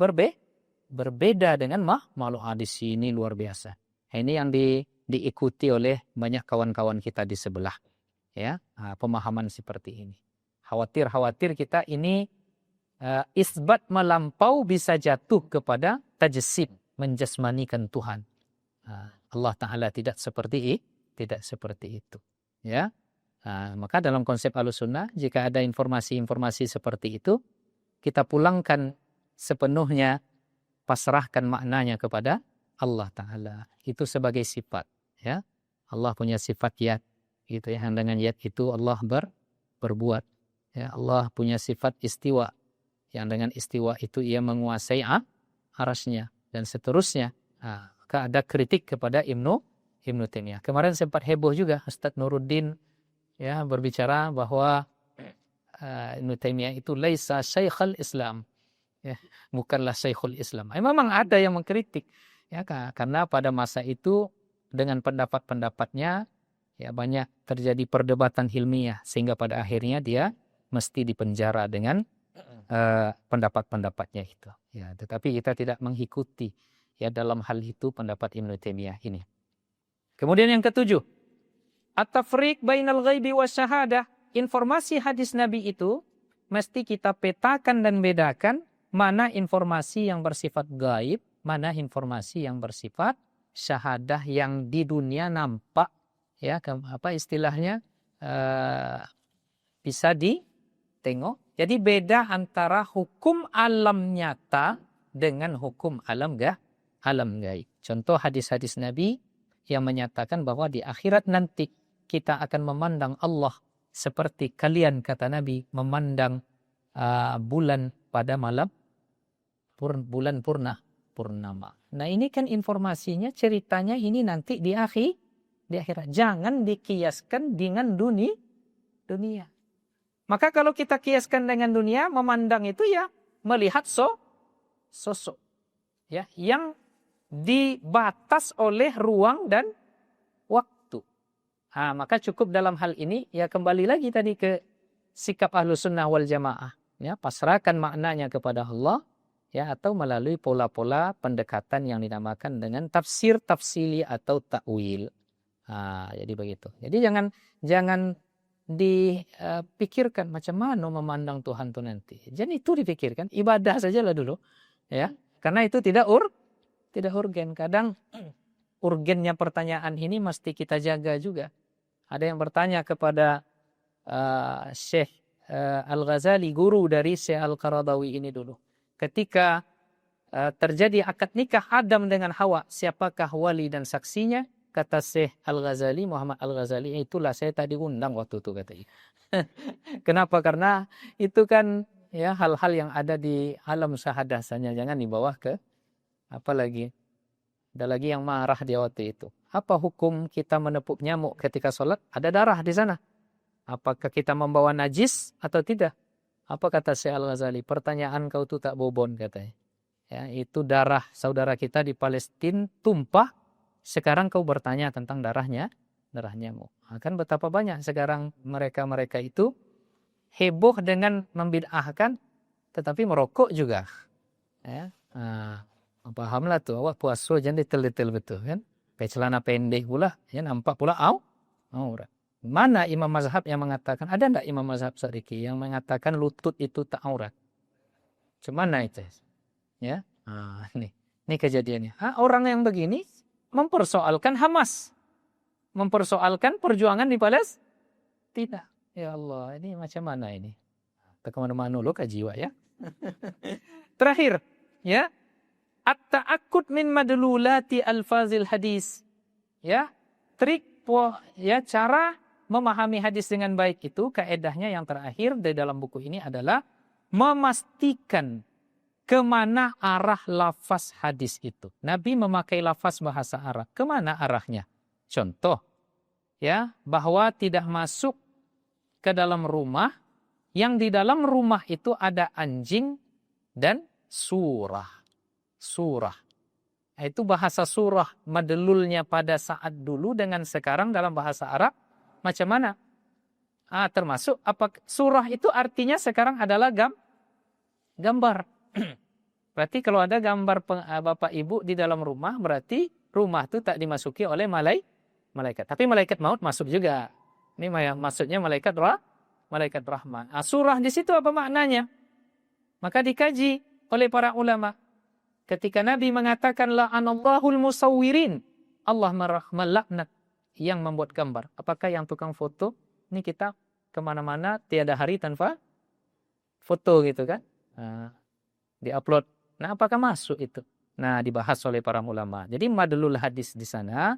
berbeda dengan makhluk. Di sini luar biasa. Ini yang diikuti oleh banyak kawan-kawan kita di sebelah. Ya, pemahaman seperti ini. Khawatir kita ini isbat melampau bisa jatuh kepada tajsim, menjasmanikan Tuhan. Allah Ta'ala tidak seperti itu. Ya. Maka dalam konsep Ahlussunnah, jika ada informasi-informasi seperti itu, kita pulangkan sepenuhnya, pasrahkan maknanya kepada Allah Ta'ala. Itu sebagai sifat. Ya. Allah punya sifat yad. Gitu ya. Dengan yad itu Allah berbuat. Ya. Allah punya sifat istiwa. Yang dengan istiwa itu ia menguasai arasnya. Dan seterusnya. Maka ada kritik kepada Ibnu Taimiyah. Kemarin sempat heboh juga Ustadz Nuruddin ya berbicara bahwa Ibnu Taimiyah itu laisa syekhul Islam. Ya, bukanlah syekhul Islam. Memang ada yang mengkritik ya karena pada masa itu dengan pendapat-pendapatnya ya banyak terjadi perdebatan ilmiah sehingga pada akhirnya dia mesti dipenjara dengan pendapat-pendapatnya itu. Ya, tetapi kita tidak mengikuti ya dalam hal itu pendapat Ibnu Taimiyah ini. Kemudian yang ketujuh, at-tafriq bainal ghaibi wasyahadah. Informasi hadis Nabi itu mesti kita petakan dan bedakan mana informasi yang bersifat gaib, mana informasi yang bersifat syahadah yang di dunia nampak ya apa istilahnya bisa ditengok. Jadi beda antara hukum alam nyata dengan hukum alam gaib. Contoh hadis-hadis Nabi yang menyatakan bahwa di akhirat nanti kita akan memandang Allah seperti kalian, kata Nabi, memandang bulan pada malam bulan purnama. Nah ini kan informasinya, ceritanya ini nanti di akhirat. Jangan dikiaskan dengan dunia. Maka kalau kita kiaskan dengan dunia, memandang itu ya melihat sosok ya yang dibatas oleh ruang dan waktu. Maka cukup dalam hal ini ya kembali lagi tadi ke sikap Ahlussunnah wal Jamaah. Ya, pasrahkan maknanya kepada Allah ya atau melalui pola-pola pendekatan yang dinamakan dengan tafsir tafsili atau ta'wil. Jadi begitu. Jadi jangan dipikirkan macam mana memandang Tuhan itu nanti. Jadi itu dipikirkan, ibadah sajalah dulu ya. Karena itu tidak urgen. Kadang urgennya pertanyaan ini mesti kita jaga juga. Ada yang bertanya kepada Syekh Al-Ghazali, guru dari Syekh Al-Qaradawi ini dulu. Ketika terjadi akad nikah Adam dengan Hawa, siapakah wali dan saksinya? Kata Syekh Al-Ghazali, Muhammad Al-Ghazali, itulah saya tadi undang waktu itu katanya. Kenapa? Karena itu kan ya hal-hal yang ada di alam syahadah saja, jangan dibawa ke apalagi. Ada lagi yang marah dia waktu itu. Apa hukum kita menepuk nyamuk ketika sholat? Ada darah di sana. Apakah kita membawa najis atau tidak? Apa kata Syekh Al-Ghazali? Pertanyaan kau itu tak bobon katanya. Ya, itu darah saudara kita di Palestina tumpah. Sekarang kau bertanya tentang darah nyamuk. Kan betapa banyak sekarang mereka itu heboh dengan membid'ahkan, tetapi merokok juga. Ya. Pahamlah tuh, awak puasa jangan detail-detail betul kan. Pakai celana pendek pula, ya nampak pula aurat. Mana imam mazhab yang mengatakan, ada enggak imam mazhab Syariki yang mengatakan lutut itu tak aurat? Cuman itu. Ya. Ini kejadiannya. Orang yang begini mempersoalkan Hamas. Mempersoalkan perjuangan di Palestina. Tidak. Ya Allah, ini macam mana ini? Tak kemana-mana lo jiwa ya. Terakhir, ya. at-ta'akkud min madlulati alfazil hadis. Ya, cara memahami hadis dengan baik itu kaedahnya yang terakhir di dalam buku ini adalah memastikan kemana arah lafaz hadis itu. Nabi memakai lafaz bahasa Arab, kemana arahnya? Contoh, ya, bahwa tidak masuk ke dalam rumah yang di dalam rumah itu ada anjing dan surah. Surah. Itu bahasa surah, madlulnya pada saat dulu dengan sekarang dalam bahasa Arab macam mana? Termasuk apa surah itu artinya sekarang adalah gambar. Berarti kalau ada gambar bapak ibu di dalam rumah, berarti rumah itu tak dimasuki oleh malaikat. Tapi malaikat maut masuk juga. Ini maksudnya malaikat rahmat. Surah di situ apa maknanya? Maka dikaji oleh para ulama. Ketika Nabi mengatakan la'anallahul musawwirin, Allah melaknat yang membuat gambar. Apakah yang tukang foto? Ini kita kemana-mana tiada hari tanpa foto gitu kan? Diupload. Nah, apakah masuk itu? Nah, dibahas oleh para ulama. Jadi madlul hadis di sana,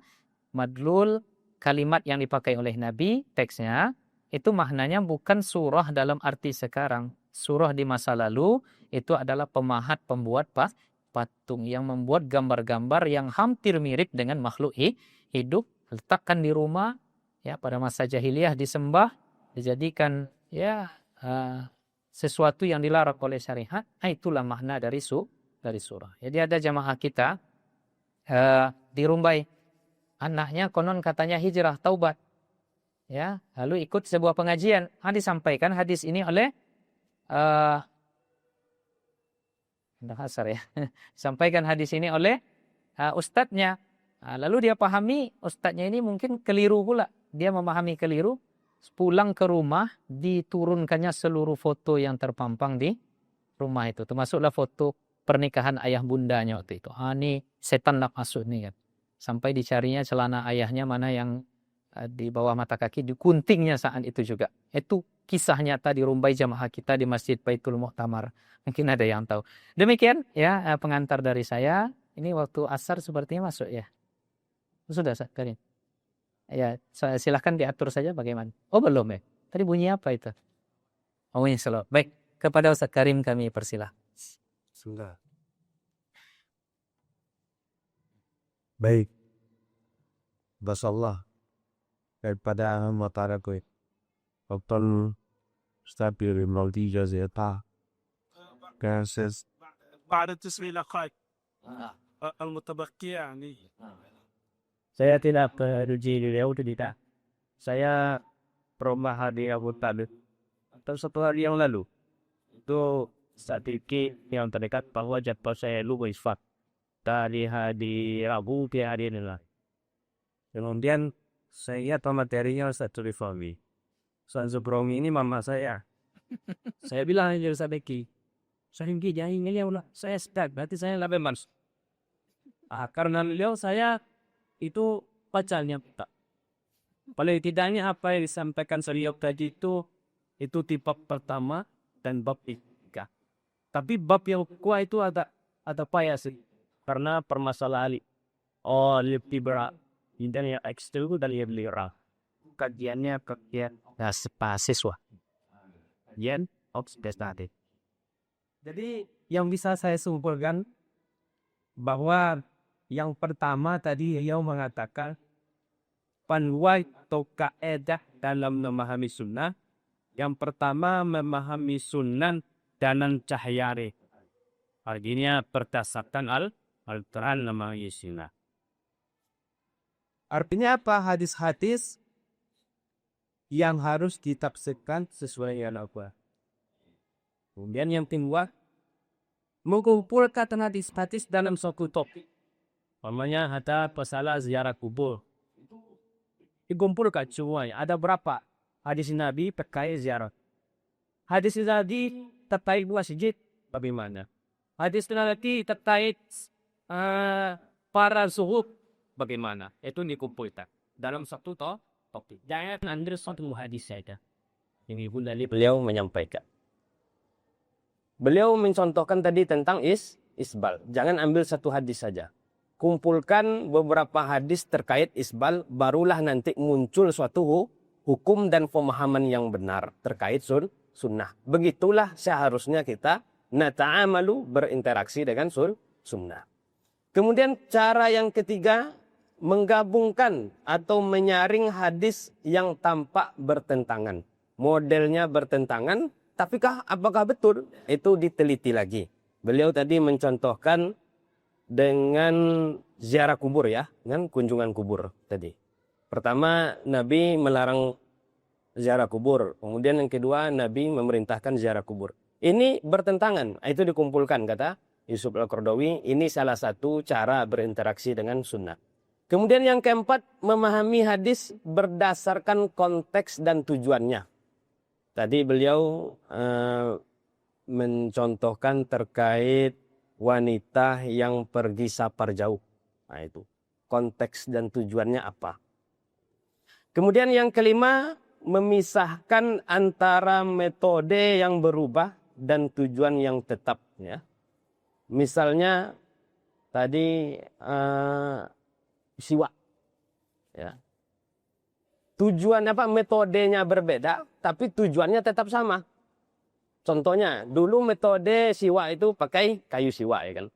madlul kalimat yang dipakai oleh Nabi, teksnya, itu maknanya bukan surah dalam arti sekarang. Surah di masa lalu itu adalah pemahat, pembuat patung yang membuat gambar-gambar yang hampir mirip dengan makhluk hidup, letakkan di rumah, ya, pada masa jahiliyah disembah, dijadikan ya sesuatu yang dilarang oleh syariat. Itulah makna dari surah. Jadi ada jamaah kita di Rumbai, anaknya konon katanya hijrah taubat, ya, lalu ikut sebuah pengajian. Disampaikan hadis ini oleh sampaikan hadis ini oleh ustadznya. Lalu dia pahami, ustadznya ini mungkin keliru pula. Dia memahami keliru. Pulang ke rumah, diturunkannya seluruh foto yang terpampang di rumah itu. Termasuklah foto pernikahan ayah bundanya waktu itu. Ini setan nak masuk nih kan. Sampai dicarinya celana ayahnya mana yang di bawah mata kaki, dikuntingnya saat itu juga. Itu kisah nyata di Rumbai jamaah kita di Masjid Baitul Mu'tamar. Mungkin ada yang tahu. Demikian ya pengantar dari saya. Ini waktu asar sepertinya masuk ya. Sudah, Karin. Ya, silahkan diatur saja bagaimana. Oh, belum ya? Tadi bunyi apa itu? Oh, bunyi slow. Baik, kepada Ustaz Karim kami persilah. Sudah. Baik. Basallah. Daripada matara ko. Waktu stabil multi jazeta. Kansas. بعد التسمية قائد المتبقي يعني Saya tidak menuju beliau tidak. Saya pernah hadir Abu Talib atau 1 hari yang lalu. Itu strategi yang terdekat bahwa jadwal saya lupa isfat. Dari hari Rabu ke hari ini lah. Kemudian saya tahu materinya satu reformi. Soal Zubromi ini mama saya. Saya bilang aja Ustaz Beki. Saya ingin jangan ingin saya start. Berarti saya lebih mans. Karena beliau saya itu pacarnya tak. Paling tidaknya apa yang disampaikan beliau tadi itu di bab pertama dan bab 3. Tapi bab yang kuat itu ada payah sih. Karena permasalahan lebih berat. Dan yang ekstrim dan yang berat. Kajiannya siswa. Kajian obsesi. Jadi yang bisa saya simpulkan bahwa yang pertama tadi beliau mengatakan panduan atau kaedah dalam memahami sunnah. Yang pertama memahami sunnah dalam cahaya. Artinya berdasarkan Al-Quran memahami sunnah. Artinya apa? Hadis-hadis yang harus ditafsirkan sesuai dengan Al-Quran. Kemudian yang kedua, mengumpulkan hadis-hadis dalam suatu topik. Namanya ada masalah ziarah kubur. Dikumpulkan semuanya. Ada berapa hadis Nabi terkait ziarah? Hadis Nabi terkait masjid bagaimana? Hadis Nabi terkait para zuhud bagaimana? Itu dikumpulkan dalam satu topik. Jangan ambil satu hadis saja. Yang ibu dari beliau menyampaikan. Beliau mencontohkan tadi tentang isbal. Jangan ambil satu hadis saja. Kumpulkan beberapa hadis terkait isbal, barulah nanti muncul suatu hukum dan pemahaman yang benar terkait sunnah. Begitulah seharusnya kita nata'amalu, berinteraksi dengan sunnah. Kemudian cara yang ketiga, menggabungkan atau menyaring hadis yang tampak bertentangan. Modelnya bertentangan, tapi apakah betul? Itu diteliti lagi. Beliau tadi mencontohkan dengan ziarah kubur ya, dengan kunjungan kubur tadi. Pertama, Nabi melarang ziarah kubur. Kemudian yang kedua, Nabi memerintahkan ziarah kubur. Ini bertentangan. Itu dikumpulkan kata Yusuf Al-Qaradawi. Ini salah satu cara berinteraksi dengan sunnah. Kemudian yang keempat, memahami hadis berdasarkan konteks dan tujuannya. Tadi beliau mencontohkan terkait wanita yang pergi safar jauh. Nah itu, konteks dan tujuannya apa. Kemudian yang kelima, memisahkan antara metode yang berubah dan tujuan yang tetap. Ya. Misalnya tadi siwak. Ya. Tujuan metodenya berbeda, tapi tujuannya tetap sama. Contohnya, dulu metode siwak itu pakai kayu siwak, ya kan.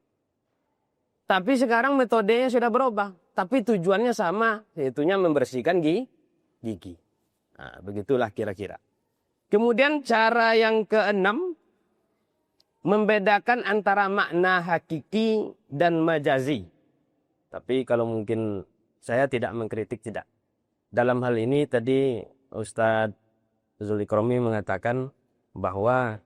Tapi sekarang metodenya sudah berubah, tapi tujuannya sama, yaitunya membersihkan gigi. Nah, begitulah kira-kira. Kemudian cara yang keenam, membedakan antara makna hakiki dan majazi. Tapi kalau mungkin saya tidak mengkritik, tidak. Dalam hal ini tadi Ustadz Zulikromi mengatakan bahwa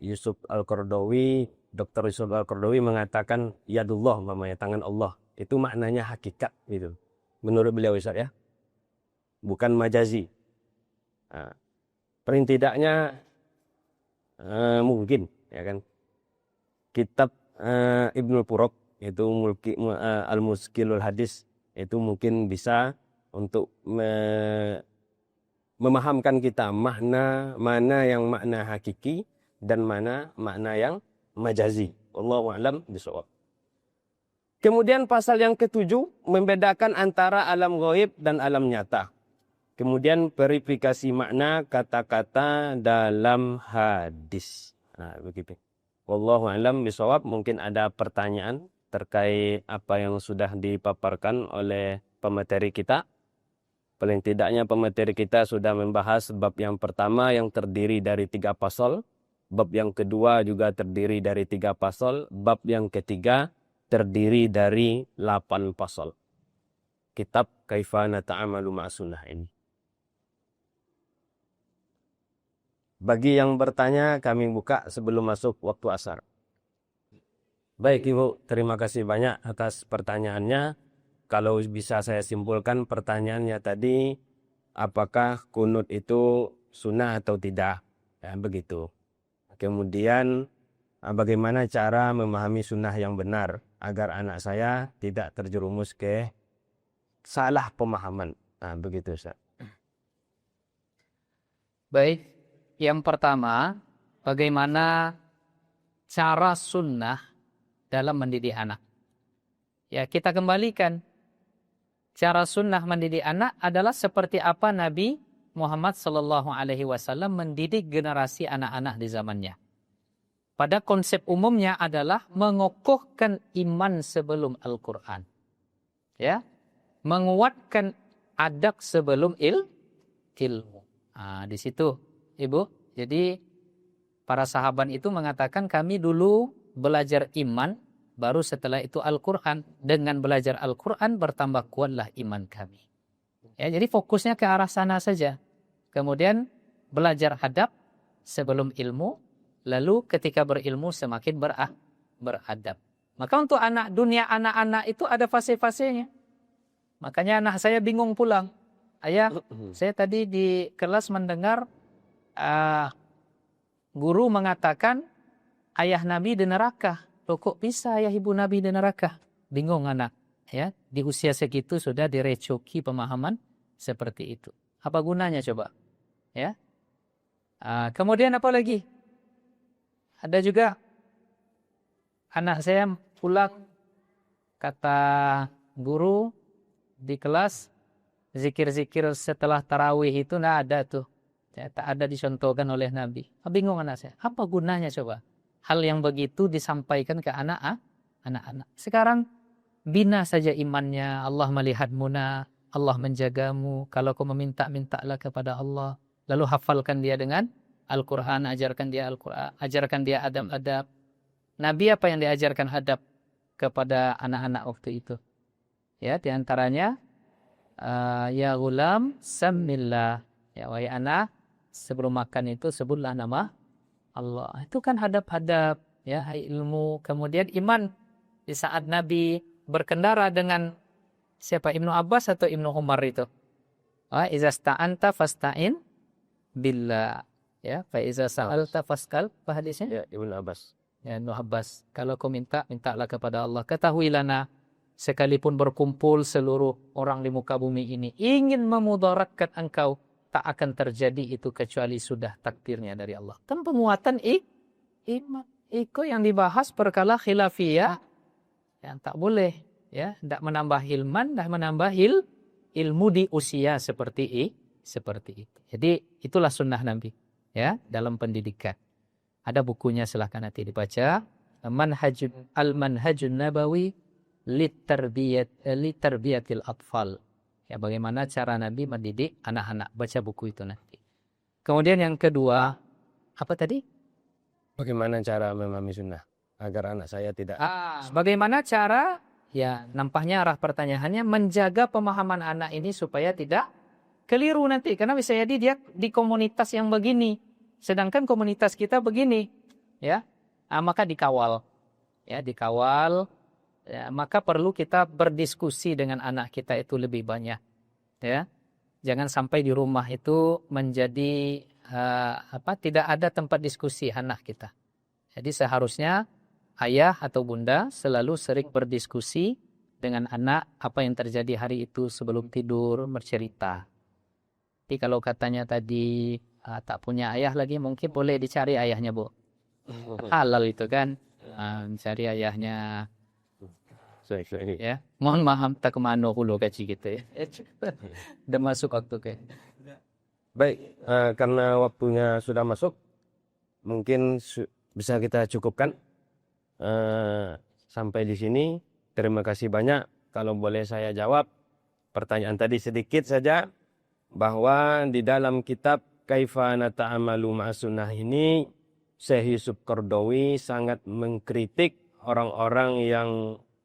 Yusuf Al-Qaradawi, Dr. Yusuf Al-Qaradawi mengatakan yadullah, namanya tangan Allah. Itu maknanya hakikat gitu. Menurut beliau Ustadz ya. Bukan majazi. Nah, paling tidaknya mungkin ya kan. Kitab Ibnul Qurab itu Al-Muskilul Hadis itu mungkin bisa untuk memahamkan kita mana yang makna hakiki dan mana makna yang majazi. Wallahu a'lam bishawab. Kemudian pasal yang ketujuh, membedakan antara alam ghaib dan alam nyata. Kemudian verifikasi makna kata-kata dalam hadis. Nah, begitu. Wallahu a'lam bishawab. Mungkin ada pertanyaan terkait apa yang sudah dipaparkan oleh pemateri kita. Paling tidaknya pemateri kita sudah membahas bab yang pertama yang terdiri dari 3 pasal. Bab yang kedua juga terdiri dari 3 pasal. Bab yang ketiga terdiri dari 8 pasal. Kitab Kaifa Nata'amalu Ma'asunnah ini. Bagi yang bertanya kami buka sebelum masuk waktu asar. Baik Ibu, terima kasih banyak atas pertanyaannya. Kalau bisa saya simpulkan pertanyaannya tadi, apakah kunut itu sunnah atau tidak? Ya, begitu. Kemudian bagaimana cara memahami sunnah yang benar agar anak saya tidak terjerumus ke salah pemahaman. Nah, begitu Ustaz. Baik, yang pertama, bagaimana cara sunnah dalam mendidik anak. Ya, kita kembalikan. Cara sunnah mendidik anak adalah seperti apa Nabi Muhammad SAW mendidik generasi anak-anak di zamannya. Pada konsep umumnya adalah mengokohkan iman sebelum Al-Quran. Ya, menguatkan adab sebelum ilmu. Nah, di situ, Ibu. Jadi para sahabat itu mengatakan kami dulu belajar iman, baru setelah itu Al-Quran. Dengan belajar Al-Quran bertambah kuatlah iman kami. Ya, jadi fokusnya ke arah sana saja. Kemudian belajar adab sebelum ilmu. Lalu ketika berilmu semakin beradab. Maka untuk anak-anak itu ada fase-fasenya. Makanya anak saya bingung pulang. Ayah, saya tadi di kelas mendengar guru mengatakan ayah Nabi di neraka. Loh kok bisa ayah ibu Nabi di neraka? Bingung anak. Ya, di usia segitu sudah direcoki pemahaman seperti itu. Apa gunanya coba? Ya. Kemudian apa lagi? Ada juga anak saya pulang, kata guru di kelas, zikir-zikir setelah tarawih itu nggak ada tuh. Ya, tak ada dicontohkan oleh Nabi. Bingung anak saya. Apa gunanya coba? Hal yang begitu disampaikan ke anak-anak. Sekarang bina saja imannya. Allah melihatmu, Allah menjagamu. Kalau kau meminta, mintalah kepada Allah. Lalu hafalkan dia dengan Al-Quran, ajarkan dia Al-Quran, ajarkan dia adab-adab. Nabi apa yang diajarkan adab kepada anak-anak waktu itu? Ya, diantaranya ya gulam samillah. Ya, wahai anak, sebelum makan itu sebutlah nama Allah. Itu kan hadap-hadap, ya, ilmu. Kemudian iman. Di saat Nabi berkendara dengan siapa, Ibnu Abbas atau Ibnu Umar itu? Iza sta'anta fasta'in billah. Ya, fa iza sa'alta fas'al, apa hadisnya? Ya, Ibnu Abbas. Ya, Ibnu Abbas. Kalau kau minta, mintalah kepada Allah. Ketahuilah, sekalipun berkumpul seluruh orang di muka bumi ini ingin memudaratkan engkau, tak akan terjadi itu kecuali sudah takdirnya dari Allah. Kan penguatan iman. Itu yang dibahas perkala khilafiyah yang tak boleh, ya, tidak menambah ilman, tidak menambah ilmu di usia seperti itu. Jadi itulah sunnah Nabi, ya, dalam pendidikan. Ada bukunya, silahkan nanti dibaca. Al-Manhajun Nabawi litarbiyatil atfal. Ya, bagaimana cara Nabi mendidik anak-anak. Baca buku itu nanti. Kemudian yang kedua, apa tadi? Bagaimana cara memahami sunnah agar anak saya tidak... Bagaimana cara, ya, nampaknya arah pertanyaannya menjaga pemahaman anak ini supaya tidak keliru nanti. Karena bisa jadi dia di komunitas yang begini, sedangkan komunitas kita begini, ya, maka dikawal, ya, dikawal. Ya, maka perlu kita berdiskusi dengan anak kita itu lebih banyak, ya. Jangan sampai di rumah itu menjadi tidak ada tempat diskusi anak kita. Jadi seharusnya ayah atau bunda selalu sering berdiskusi dengan anak apa yang terjadi hari itu sebelum tidur, bercerita. Tapi kalau katanya tadi tak punya ayah lagi, mungkin boleh dicari ayahnya, Bu. Halal itu kan, cari ayahnya. Ya, mohon maaf tak kemana hulu kaci gitu, ya. Udah masuk waktu ke. Baik, karena waktunya sudah masuk, mungkin bisa kita cukupkan sampai di sini. Terima kasih banyak. Kalau boleh saya jawab pertanyaan tadi sedikit saja, bahwa di dalam kitab Kaifa Nata'amalu Ma'asunnah ini, Syekh Yusuf Qaradawi sangat mengkritik orang-orang yang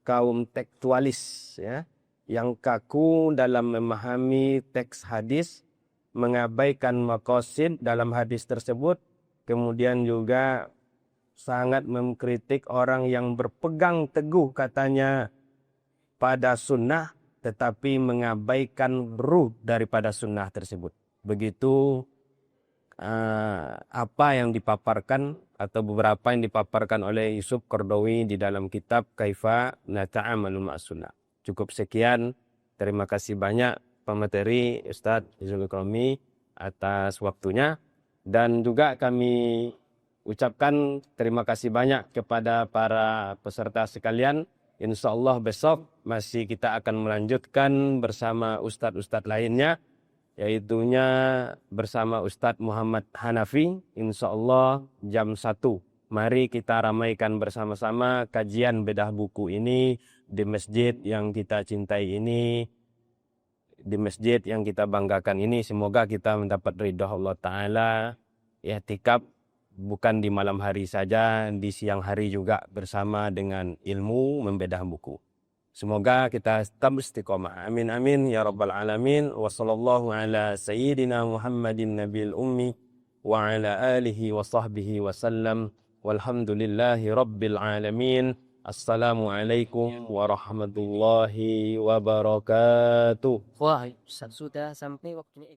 kaum tekstualis, ya, yang kaku dalam memahami teks hadis, mengabaikan maqasid dalam hadis tersebut, kemudian juga sangat mengkritik orang yang berpegang teguh katanya pada sunnah, tetapi mengabaikan ruh daripada sunnah tersebut. Begitu apa yang dipaparkan atau beberapa yang dipaparkan oleh Yusuf Qaradawi di dalam kitab Kaifa Nata'amalu Ma'asunnah. Cukup sekian. Terima kasih banyak pemateri Ustadz Izul Ikrami atas waktunya, dan juga kami ucapkan terima kasih banyak kepada para peserta sekalian. Insya Allah besok masih kita akan melanjutkan bersama ustadz-ustadz lainnya, yaitunya bersama Ustadz Muhammad Hanafi, insya Allah jam 1. Mari kita ramaikan bersama-sama kajian bedah buku ini di masjid yang kita cintai ini, di masjid yang kita banggakan ini. Semoga kita mendapat ridha Allah Ta'ala, i'tikaf bukan di malam hari saja, di siang hari juga bersama dengan ilmu membedah buku. Semoga kita tetap istiqomah. Amin amin ya rabbal alamin. Wa sallallahu ala sayyidina Muhammadin nabil ummi wa ala alihi wa sahbihi wa sallam. Walhamdulillahi rabbil alamin. Assalamualaikum warahmatullahi wabarakatuh. Wah, sudah sampai waktunya.